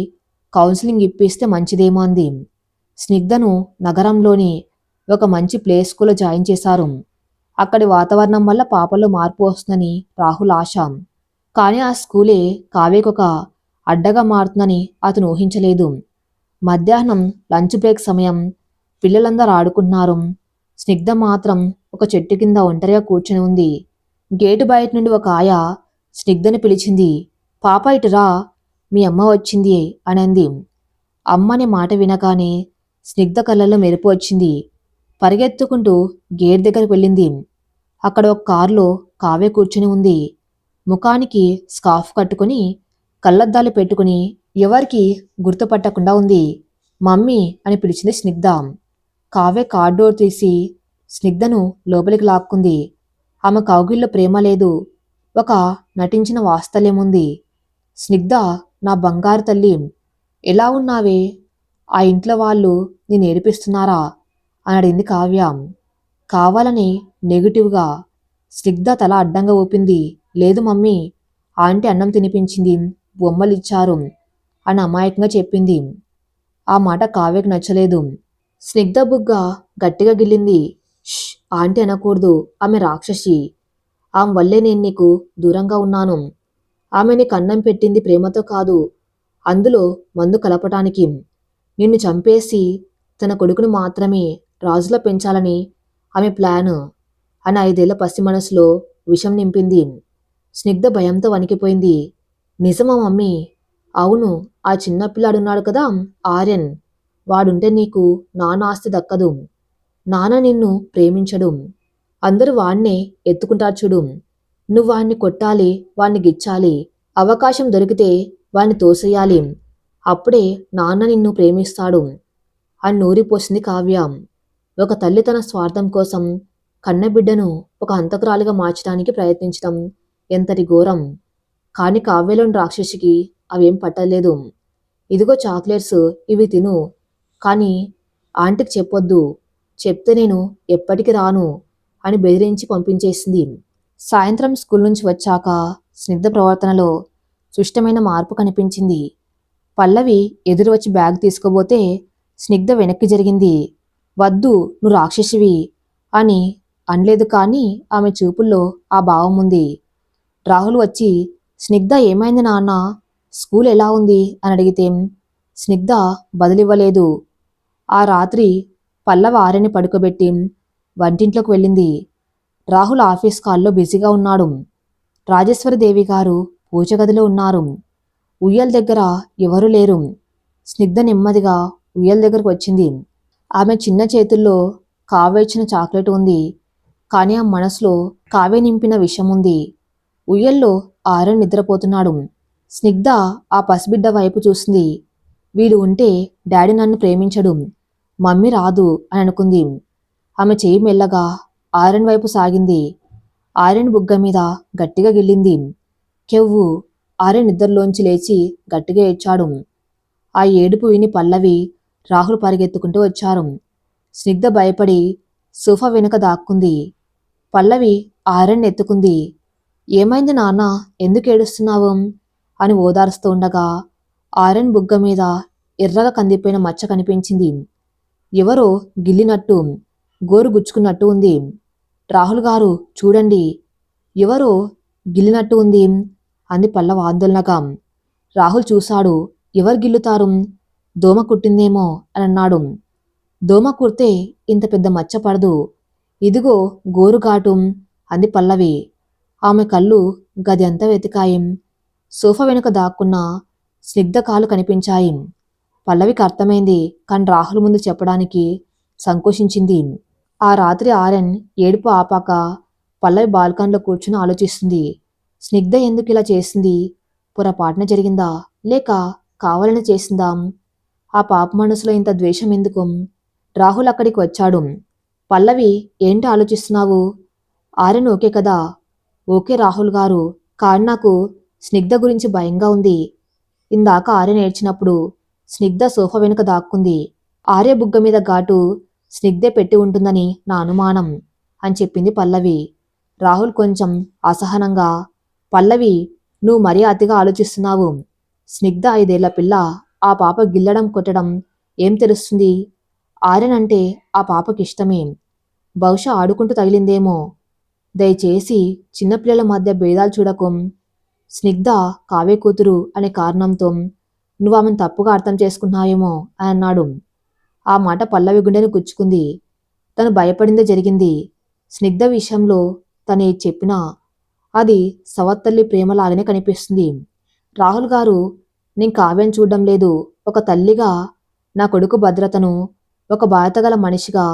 కౌన్సిలింగ్ ఇప్పిస్తే మంచిదేమో అంది. స్నిగ్ధను నగరంలోని ఒక మంచి ప్లే స్కూల్లో జాయిన్ చేశారు. అక్కడి వాతావరణం వల్ల పాపలో మార్పు వస్తుందని రాహుల్ ఆశ. కానీ ఆ స్కూలే కావ్యకొక అడ్డగా మారుతుందని అతను ఊహించలేదు. మధ్యాహ్నం లంచ్ బ్రేక్ సమయం. పిల్లలందరూ ఆడుకుంటున్నారు. స్నిగ్ధ మాత్రం ఒక చెట్టు కింద ఒంటరిగా కూర్చుని ఉంది. గేటు బయట నుండి ఒక ఆయ స్నిగ్ధని పిలిచింది. పాప ఇటురా, మీ అమ్మ వచ్చింది అని అంది. అమ్మ అనే మాట వినగానే స్నిగ్ధ కళ్ళల్లో మెరుపు వచ్చింది. పరిగెత్తుకుంటూ గేట్ దగ్గరికి వెళ్ళింది. అక్కడ ఒక కారులో కావ్య కూర్చుని ఉంది. ముఖానికి స్కార్ఫ్ కట్టుకుని కళ్ళద్దాలు పెట్టుకుని ఎవరికి గుర్తుపట్టకుండా ఉంది. మమ్మీ అని పిలిచింది స్నిగ్ధ. కావ్య కార్ డోర్ తీసి స్నిగ్ధను లోపలికి లాక్కుంది. ఆమె కౌగిల్లో ప్రేమ లేదు, ఒక నటించిన వాత్సల్యముంది. స్నిగ్ధ, నా బంగారు తల్లి, ఎలా ఉన్నావే? ఆ ఇంట్లో వాళ్ళు నేను ఏడిపిస్తున్నారా అని అడిగింది కావ్య కావాలని నెగిటివ్గా. స్నిగ్ధ తల అడ్డంగా ఊపింది. లేదు మమ్మీ, ఆంటీ అన్నం తినిపించింది, బొమ్మలిచ్చారు అని అమాయకంగా చెప్పింది. ఆ మాట కావ్యకు నచ్చలేదు. స్నిగ్ధ బుగ్గ గట్టిగా గిల్లింది. ష్, ఆంటీ అనకూడదు, ఆమె రాక్షసి. ఆమె వల్లే నేను నీకు దూరంగా ఉన్నాను. ఆమె నీకు అన్నం పెట్టింది ప్రేమతో కాదు, అందులో మందు కలపటానికి. నిన్ను చంపేసి తన కొడుకును మాత్రమే రాజులో పెంచాలని ఆమె ప్లాను అని 5 ఏళ్ల పసి మనసులో విషం నింపింది. స్నిగ్ధ భయంతో వణికిపోయింది. నిజమా మమ్మీ? అవును, ఆ చిన్న పిల్లాడున్నాడు కదా, ఆర్యన్. వాడుంటే నీకు నాన్న ఆస్తి దక్కదు. నాన్న నిన్ను ప్రేమించడు. అందరూ వాణ్ణే ఎత్తుకుంటారు చూడు. నువ్వు వాణ్ణి కొట్టాలి, వాణ్ణి గిచ్చాలి. అవకాశం దొరికితే వాణ్ణి తోసేయాలి. అప్పుడే నాన్న నిన్ను ప్రేమిస్తాడు అని నూరిపోసింది కావ్య. ఒక తల్లి తన స్వార్థం కోసం కన్నబిడ్డను ఒక హంతకురాలిగా మార్చడానికి ప్రయత్నించడం ఎంతటి ఘోరం. కాని కావ్యలోని రాక్షసికి అవేం పట్టలేదు. ఇదిగో చాక్లెట్స్, ఇవి తిను, కానీ ఆంటీకి చెప్పొద్దు. చెప్తే నేను ఎప్పటికి రాను అని బెదిరించి పంపించేసింది. సాయంత్రం స్కూల్ నుంచి వచ్చాక స్నిగ్ధ ప్రవర్తనలో సుష్టమైన మార్పు కనిపించింది. పల్లవి ఎదురు వచ్చి బ్యాగ్ తీసుకోబోతే స్నిగ్ధ వెనక్కి జరిగింది. వద్దు, నువ్వు రాక్షసివి అని అనలేదు కానీ ఆమె చూపుల్లో ఆ భావం ఉంది. రాహుల్ వచ్చి, స్నిగ్ధ ఏమైంది నాన్న, స్కూల్ ఎలా ఉంది అని అడిగితే స్నిగ్ధ బదులివ్వలేదు. ఆ రాత్రి పల్లవ ఆర్యని పడుకోబెట్టి వంటింట్లోకి వెళ్ళింది. రాహుల్ ఆఫీస్ కాల్లో బిజీగా ఉన్నాడు. రాజేశ్వరిదేవి గారు పూజ గదిలో ఉన్నారు. ఉయ్యల దగ్గర ఎవరూ లేరు. స్నిగ్ధ నెమ్మదిగా ఉయ్యల దగ్గరకు వచ్చింది. ఆమె చిన్న చేతుల్లో కావ్య ఇచ్చిన చాక్లెట్ ఉంది, కానీ ఆ మనసులో కావ్య నింపిన విషం ఉంది. ఉయ్యల్లో ఆర్యన్ నిద్రపోతున్నాడు. స్నిగ్ధ ఆ పసిబిడ్డ వైపు చూసింది. వీడు ఉంటే డాడీ నన్ను ప్రేమించడు, మమ్మీ రాదు అని అనుకుంది. ఆమె చేయి మెల్లగా ఆర్యన్ వైపు సాగింది. ఆర్యన్ బుగ్గ మీద గట్టిగా గిల్లింది. కెవ్వు. ఆర్యన్ నిద్రలోంచి లేచి గట్టిగా ఏడ్చాడు. ఆ ఏడుపు విని పల్లవి, రాహుల్ పరిగెత్తుకుంటూ వచ్చారు. స్నిగ్ధ భయపడి సోఫా వెనుక దాక్కుంది. పల్లవి ఆర్యన్ ఎత్తుకుంది. ఏమైంది నాన్న, ఎందుకు ఏడుస్తున్నావు అని ఓదారుస్తూ ఉండగా ఆర్యన్ బుగ్గ మీద ఎర్రగా కందిపోయిన మచ్చ కనిపించింది. ఎవరో గిల్లినట్టు, గోరు గుచ్చుకున్నట్టు ఉంది. రాహుల్ గారు చూడండి, ఎవరో గిల్లినట్టు ఉంది అంది పల్లవి ఆందోళనగా. రాహుల్ చూశాడు. ఎవరు గిల్లుతారు? దోమ కుట్టిందేమో అని అన్నాడు. దోమ కుడితే ఇంత పెద్ద మచ్చ పడదు. ఇదిగో గోరుగాటు అంది పల్లవి. ఆమె కళ్ళు గది అంతా వెతికాయి. సోఫా వెనుక దాక్కున్న స్నిగ్ధ కాలు కనిపించాయి. పల్లవికి అర్థమైంది, కానీ రాహుల్ ముందు చెప్పడానికి సంకోచించింది. ఆ రాత్రి ఆర్యన్ ఏడుపు ఆపాక పల్లవి బాల్కన్లో కూర్చుని ఆలోచిస్తుంది. స్నిగ్ధ ఎందుకు ఇలా చేసింది? పొరపాటున జరిగిందా, లేక కావాలని చేసిందా? ఆ పాప మనసులో ఇంత ద్వేషం ఎందుకు? రాహుల్ అక్కడికి వచ్చాడు. పల్లవి, ఏంటి ఆలోచిస్తున్నావు? ఆర్యన్ ఓకే కదా? ఓకే రాహుల్ గారు, కానీ నాకు స్నిగ్ధ గురించి భయంగా ఉంది. ఇందాక ఆర్య ఏడ్చినప్పుడు స్నిగ్ధ సోఫా వెనుక దాక్కుంది. ఆర్య బుగ్గ మీద ఘాటు స్నిగ్ధే పెట్టి ఉంటుందని నా అనుమానం అని చెప్పింది పల్లవి. రాహుల్ కొంచెం అసహనంగా, పల్లవి, నువ్వు మరీ అతిగా ఆలోచిస్తున్నావు. స్నిగ్ధ 5 ఏళ్ల పిల్ల. ఆ పాప గిల్లడం కొట్టడం ఏం తెలుస్తుంది? ఆర్యన్ అంటే ఆ పాపకి ఇష్టమే. బహుశా ఆడుకుంటూ తగిలిందేమో. దయచేసి చిన్నపిల్లల మధ్య భేదాలు చూడకు. స్నిగ్ధ కావ్య కూతురు అనే కారణంతో నువ్వు ఆమెను తప్పుగా అర్థం చేసుకున్నాయేమో అని అన్నాడు. ఆ మాట పల్లవి గుండెను గుచ్చుకుంది. తను భయపడిందే జరిగింది. స్నిగ్ధ విషయంలో తను ఏది చెప్పినా అది సవత్తల్లి ప్రేమలాగానే కనిపిస్తుంది. రాహుల్ గారు, నేను కావ్యం చూడడం లేదు. ఒక తల్లిగా నా కొడుకు భద్రతను, ఒక బాధ్యతగల మనిషిగా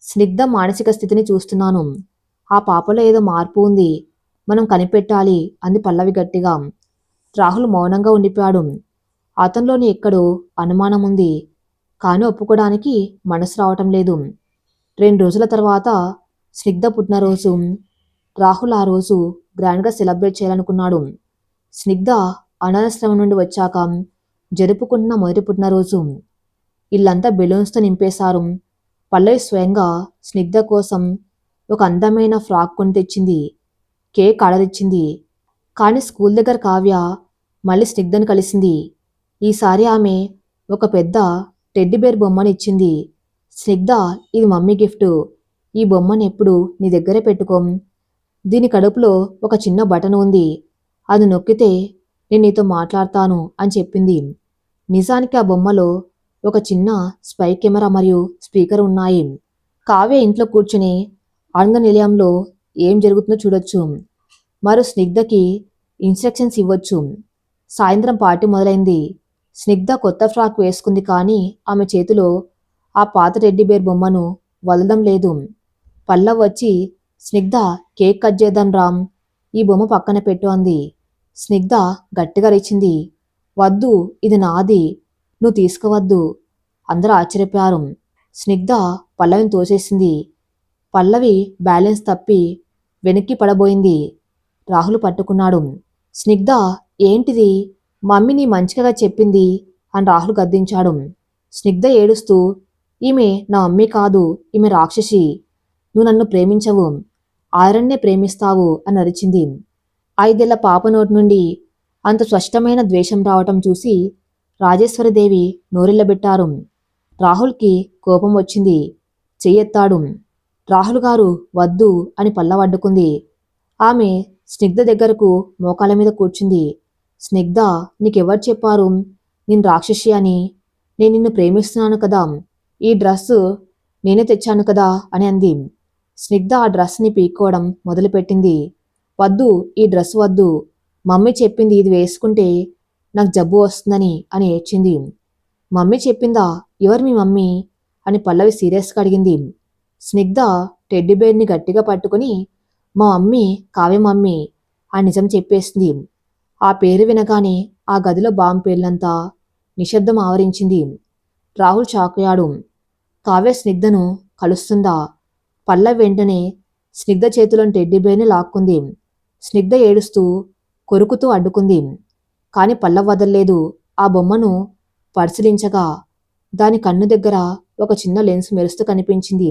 స్నిగ్ధ మానసిక స్థితిని చూస్తున్నాను. ఆ పాపలో ఏదో మార్పు ఉంది. మనం కనిపెట్టాలి అంది పల్లవి గట్టిగా. రాహుల్ మౌనంగా ఉండిపోయాడు. అతనిలోని ఎక్కడో అనుమానం ఉంది, కానీ ఒప్పుకోవడానికి మనసు రావటం లేదు. 2 రోజుల తర్వాత స్నిగ్ధ పుట్టినరోజు. రాహుల్ ఆ రోజు గ్రాండ్గా సెలబ్రేట్ చేయాలనుకున్నాడు. స్నిగ్ధ అనాథాశ్రమం నుండి వచ్చాక జరుపుకుంటున్న మొదటి పుట్టినరోజు. ఇల్లంతా బెలూన్స్తో నింపేశారు. పల్లవి స్వయంగా స్నిగ్ధ కోసం ఒక అందమైన ఫ్రాక్ కొని తెచ్చింది. కేక్ ఆర్డర్ ఇచ్చింది. కానీ స్కూల్ దగ్గర కావ్య మళ్ళీ స్నిగ్ధను కలిసింది. ఈసారి ఆమె ఒక పెద్ద టెడ్డీబేర్ బొమ్మని ఇచ్చింది. స్నిగ్ధ, ఇది మమ్మీ గిఫ్ట్. ఈ బొమ్మను ఎప్పుడు నీ దగ్గరే పెట్టుకో. దీని కడుపులో ఒక చిన్న బటన్ ఉంది. అది నొక్కితే నేను నీతో మాట్లాడతాను అని చెప్పింది. నిజానికి ఆ బొమ్మలో ఒక చిన్న స్పై కెమెరా మరియు స్పీకర్ ఉన్నాయి. కావ్య ఇంట్లో కూర్చుని ఆనంద నిలయంలో ఏం జరుగుతుందో చూడొచ్చు. మరో స్నిగ్ధకి ఇన్స్ట్రక్షన్స్ ఇవ్వచ్చు. సాయంత్రం పార్టీ మొదలైంది. స్నిగ్ధ కొత్త ఫ్రాక్ వేసుకుంది, కానీ ఆమె చేతిలో ఆ పాత టెడ్డీబేర్ బొమ్మను వదలడం లేదు. పల్లవ్ వచ్చి, స్నిగ్ధ, కేక్ కట్ చేద్దాం రామ్, ఈ బొమ్మ పక్కన పెట్టు అంది. స్నిగ్ధ గట్టిగా రిచింది. వద్దు, ఇది నాది, నువ్వు తీసుకోవద్దు. అందరూ ఆశ్చర్యపోయారు. స్నిగ్ధ పల్లవిని తోసేసింది. పల్లవి బ్యాలెన్స్ తప్పి వెనక్కి పడబోయింది. రాహుల్ పట్టుకున్నాడు. స్నిగ్ధ, ఏంటిది? మమ్మీ నీ మంచిగా చెప్పింది అని రాహుల్ గద్దించాడు. స్నిగ్ధ ఏడుస్తూ, ఈమె నా మమ్మీ కాదు, ఈమె రాక్షసి. నువ్వు నన్ను ప్రేమించవు, ఆరణ్యే ప్రేమిస్తావు అని అరిచింది. 5 ఏళ్ల పాప నోటి నుండి అంత స్పష్టమైన ద్వేషం రావటం చూసి రాజేశ్వరిదేవి నోరెళ్లబెట్టారు. రాహుల్కి కోపం వచ్చింది. చెయ్యెత్తాడు. రాహుల్ గారు వద్దు అని పల్లవడ్డుకుంది. ఆమె స్నిగ్ధ దగ్గరకు మోకాల మీద కూర్చుంది. స్నిగ్ధ, నీకెవరు చెప్పారు నేను రాక్షసి అని? నేను నిన్ను ప్రేమిస్తున్నాను కదా. ఈ డ్రెస్సు నేనే తెచ్చాను కదా అని అంది. స్నిగ్ధ ఆ డ్రెస్ని పీక్కోవడం మొదలుపెట్టింది. వద్దు, ఈ డ్రెస్ వద్దు. మమ్మీ చెప్పింది ఇది వేసుకుంటే నాకు జబ్బు వస్తుందని అని ఏడ్చింది. మమ్మీ చెప్పిందా? ఎవరు మీ మమ్మీ అని పల్లవి సీరియస్గా అడిగింది. స్నిగ్ధ టెడ్డీబేర్ని గట్టిగా పట్టుకుని, మా మమ్మీ కావ్య మమ్మీ ఆ నిజం చెప్పేసింది. ఆ పేరు వినగానే ఆ గదిలో బాంబు పేర్లంతా నిశ్శబ్దం ఆవరించింది. రాహుల్ షాకయ్యాడు. కావ్య స్నిగ్ధను కలుస్తుందా? పల్లవి వెంటనే స్నిగ్ధ చేతిలోని టెడ్డీబేర్ని లాక్కుంది. స్నిగ్ధ ఏడుస్తూ కొరుకుతూ అడ్డుకుంది. కాని పల్లవి వదల్లేదు. ఆ బొమ్మను పరిశీలించగా దాని కన్ను దగ్గర ఒక చిన్న లెన్స్ మెరుస్తూ కనిపించింది.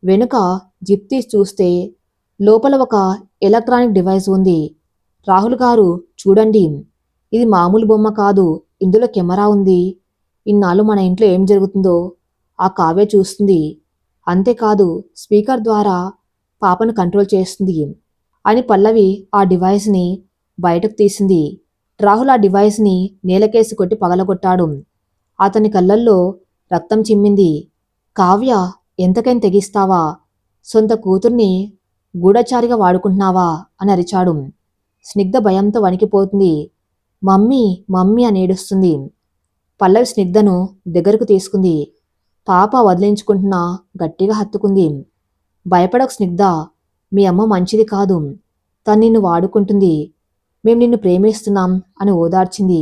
వెనుక జిప్ తీసి చూస్తే లోపల ఒక ఎలక్ట్రానిక్ డివైస్ ఉంది. రాహుల్ గారు చూడండి, ఇది మామూలు బొమ్మ కాదు, ఇందులో కెమెరా ఉంది. ఇన్నాళ్ళు మన ఇంట్లో ఏం జరుగుతుందో ఆ కావ్య చూస్తుంది. అంతేకాదు స్పీకర్ ద్వారా పాపను కంట్రోల్ చేస్తుంది అని పల్లవి ఆ డివైస్ని బయటకు తీసింది. రాహుల్ ఆ డివైస్ని నేలకేసి కొట్టి పగలగొట్టాడు. అతని కళ్ళల్లో రక్తం చిమ్మింది. కావ్య, ఎంతకైనా తెగిస్తావా? సొంత కూతుర్ని గూఢచారిగా వాడుకుంటున్నావా అని అరిచాడు. స్నిగ్ధ భయంతో వణికిపోతుంది. మమ్మీ మమ్మీ అని ఏడుస్తుంది. పల్లవి స్నిగ్ధను దగ్గరకు తీసుకుంది. పాప వదిలించుకుంటున్నా గట్టిగా హత్తుకుంది. భయపడకు స్నిగ్ధ, మీ అమ్మ మంచిది కాదు. తను నిన్ను వాడుకుంటుంది. మేం నిన్ను ప్రేమిస్తున్నాం అని ఓదార్చింది.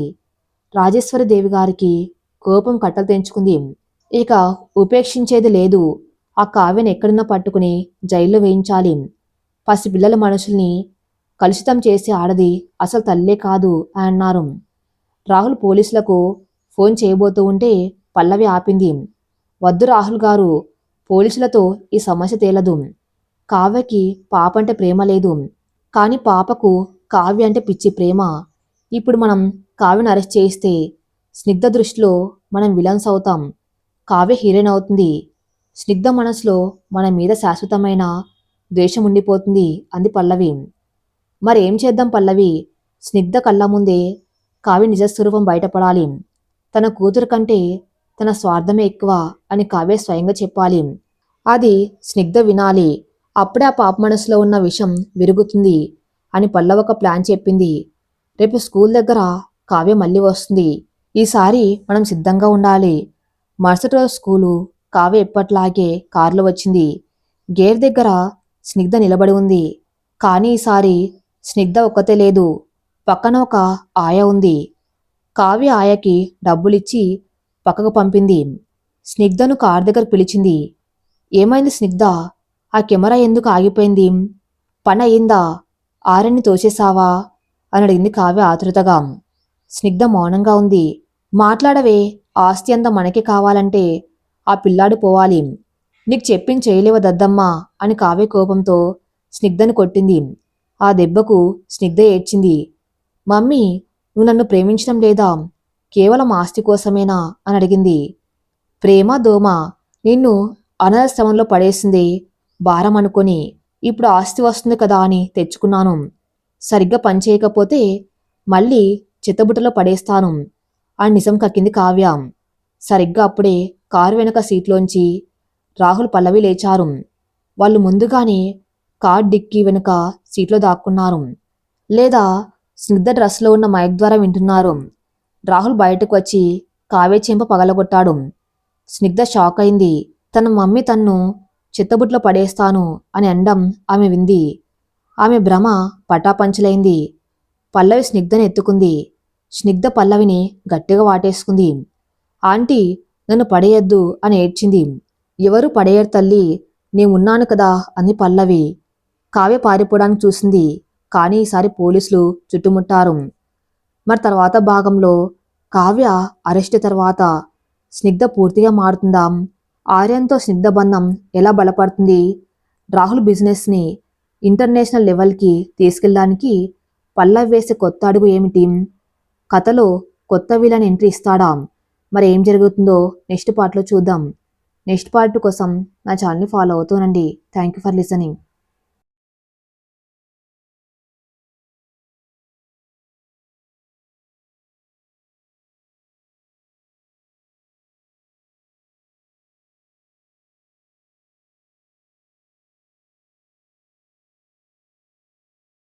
రాజేశ్వరి దేవి గారికి కోపం కట్టలు తెంచుకుంది. ఇక ఉపేక్షించేది లేదు. ఆ కావ్యను ఎక్కడున్నా పట్టుకుని జైల్లో వేయించాలి. పసిపిల్లల మనుషుల్ని కలుషితం చేసే ఆడది అసలు తల్లే కాదు అని అన్నారు. రాహుల్ పోలీసులకు ఫోన్ చేయబోతూ ఉంటే పల్లవి ఆపింది. వద్దు రాహుల్ గారు, పోలీసులతో ఈ సమస్య తేలదు. కావ్యకి పాప అంటే ప్రేమ లేదు, కానీ పాపకు కావ్య అంటే పిచ్చి ప్రేమ. ఇప్పుడు మనం కావ్యను అరెస్ట్ చేయిస్తే స్నిగ్ధ దృష్టిలో మనం విలన్స్ అవుతాం. కావ్య హీరోయిన్ అవుతుంది. స్నిగ్ధ మనసులో మన మీద శాశ్వతమైన ద్వేషం ఉండిపోతుంది అంది పల్లవి. మరేం చేద్దాం పల్లవి? స్నిగ్ధ కళ్ళ ముందే కావ్య నిజస్వరూపం బయటపడాలి. తన కూతురు కంటే తన స్వార్థమే ఎక్కువ అని కావ్య స్వయంగా చెప్పాలి. అది స్నిగ్ధ వినాలి. అప్పుడే ఆ పాప మనసులో ఉన్న విషం విరుగుతుంది అని పల్లవి ఒక ప్లాన్ చెప్పింది. రేపు స్కూల్ దగ్గర కావ్య మళ్ళీ వస్తుంది. ఈసారి మనం సిద్ధంగా ఉండాలి. మరుసటి రోజు స్కూలు. కావ్య ఎప్పట్లాగే కారులో వచ్చింది. గేర్ దగ్గర స్నిగ్ధ నిలబడి ఉంది. కానీ ఈసారి స్నిగ్ధ ఒక్కతే లేదు. పక్కన ఒక ఆయ ఉంది. కావ్య ఆయకి డబ్బులిచ్చి పక్కకు పంపింది. స్నిగ్ధను కారు దగ్గర పిలిచింది. ఏమైంది స్నిగ్ధ? ఆ కెమెరా ఎందుకు ఆగిపోయింది? పని అయిందా? ఆర్యన్ని తోసేశావా అని అడిగింది కావ్య ఆతృతగా. స్నిగ్ధ మౌనంగా ఉంది. మాట్లాడవే, ఆస్తి అంతా మనకే కావాలంటే ఆ పిల్లాడు పోవాలి. నీకు చెప్పింది చేయలేవ దద్దమ్మా అని కావ్య కోపంతో స్నిగ్ధను కొట్టింది. ఆ దెబ్బకు స్నిగ్ధ ఏడ్చింది. మమ్మీ, నువ్వు నన్ను ప్రేమించడం లేదా? కేవలం ఆస్తి కోసమేనా అని అడిగింది. ప్రేమ దోమ, నిన్ను అనాథాశ్రమంలో పడేసింది భారం అనుకొని. ఇప్పుడు ఆస్తి వస్తుంది కదా అని తెచ్చుకున్నాను. సరిగ్గా పనిచేయకపోతే మళ్ళీ చిత్తబుట్టలో పడేస్తాను అని నిజం కక్కింది కావ్య. సరిగ్గా అప్పుడే కారు వెనక సీట్లోంచి రాహుల్ పల్లవి లేచారు. వాళ్ళు ముందుగానే కార్ డిక్కీ వెనుక సీట్లో దాక్కున్నారు. లేదా స్నిగ్ధ డ్రెస్లో ఉన్న మైక్ ద్వారా వింటున్నారు. రాహుల్ బయటకు వచ్చి కావ్య చెంప పగలగొట్టాడు. స్నిగ్ధ షాక్ అయింది. తన మమ్మీ తన్ను చిత్తబుట్లో పడేస్తాను అని అండం ఆమె వింది. ఆమె భ్రమ పటాపంచలైంది. పల్లవి స్నిగ్ధని ఎత్తుకుంది. స్నిగ్ధ పల్లవిని గట్టిగా వాటేసుకుంది. ఆంటీ, నన్ను పడేయద్దు అని ఏడ్చింది. ఎవరు పడేయరు తల్లి, నేనున్నాను కదా అంది పల్లవి. కావ్య పారిపోవడానికి చూసింది. కానీ ఈసారి పోలీసులు చుట్టుముట్టారు. మరి తర్వాత భాగంలో కావ్య అరెస్ట్ తర్వాత స్నిగ్ధ పూర్తిగా మారుతుందా? ఆర్యన్తో స్నిగ్ధ బంధం ఎలా బలపడుతుంది? రాహుల్ బిజినెస్ని ఇంటర్నేషనల్ లెవెల్కి తీసుకెళ్ళడానికి పల్లవి వేసే కొత్త అడుగు ఏమిటి? కథలో కొత్త విలన్ ఎంట్రీ ఇస్తాడా? మరి ఏం జరుగుతుందో నెక్స్ట్ పార్ట్లో చూద్దాం. నెక్స్ట్ పార్ట్ కోసం నా ఛానల్ని ఫాలో అవుతూనండి. Thank you for listening.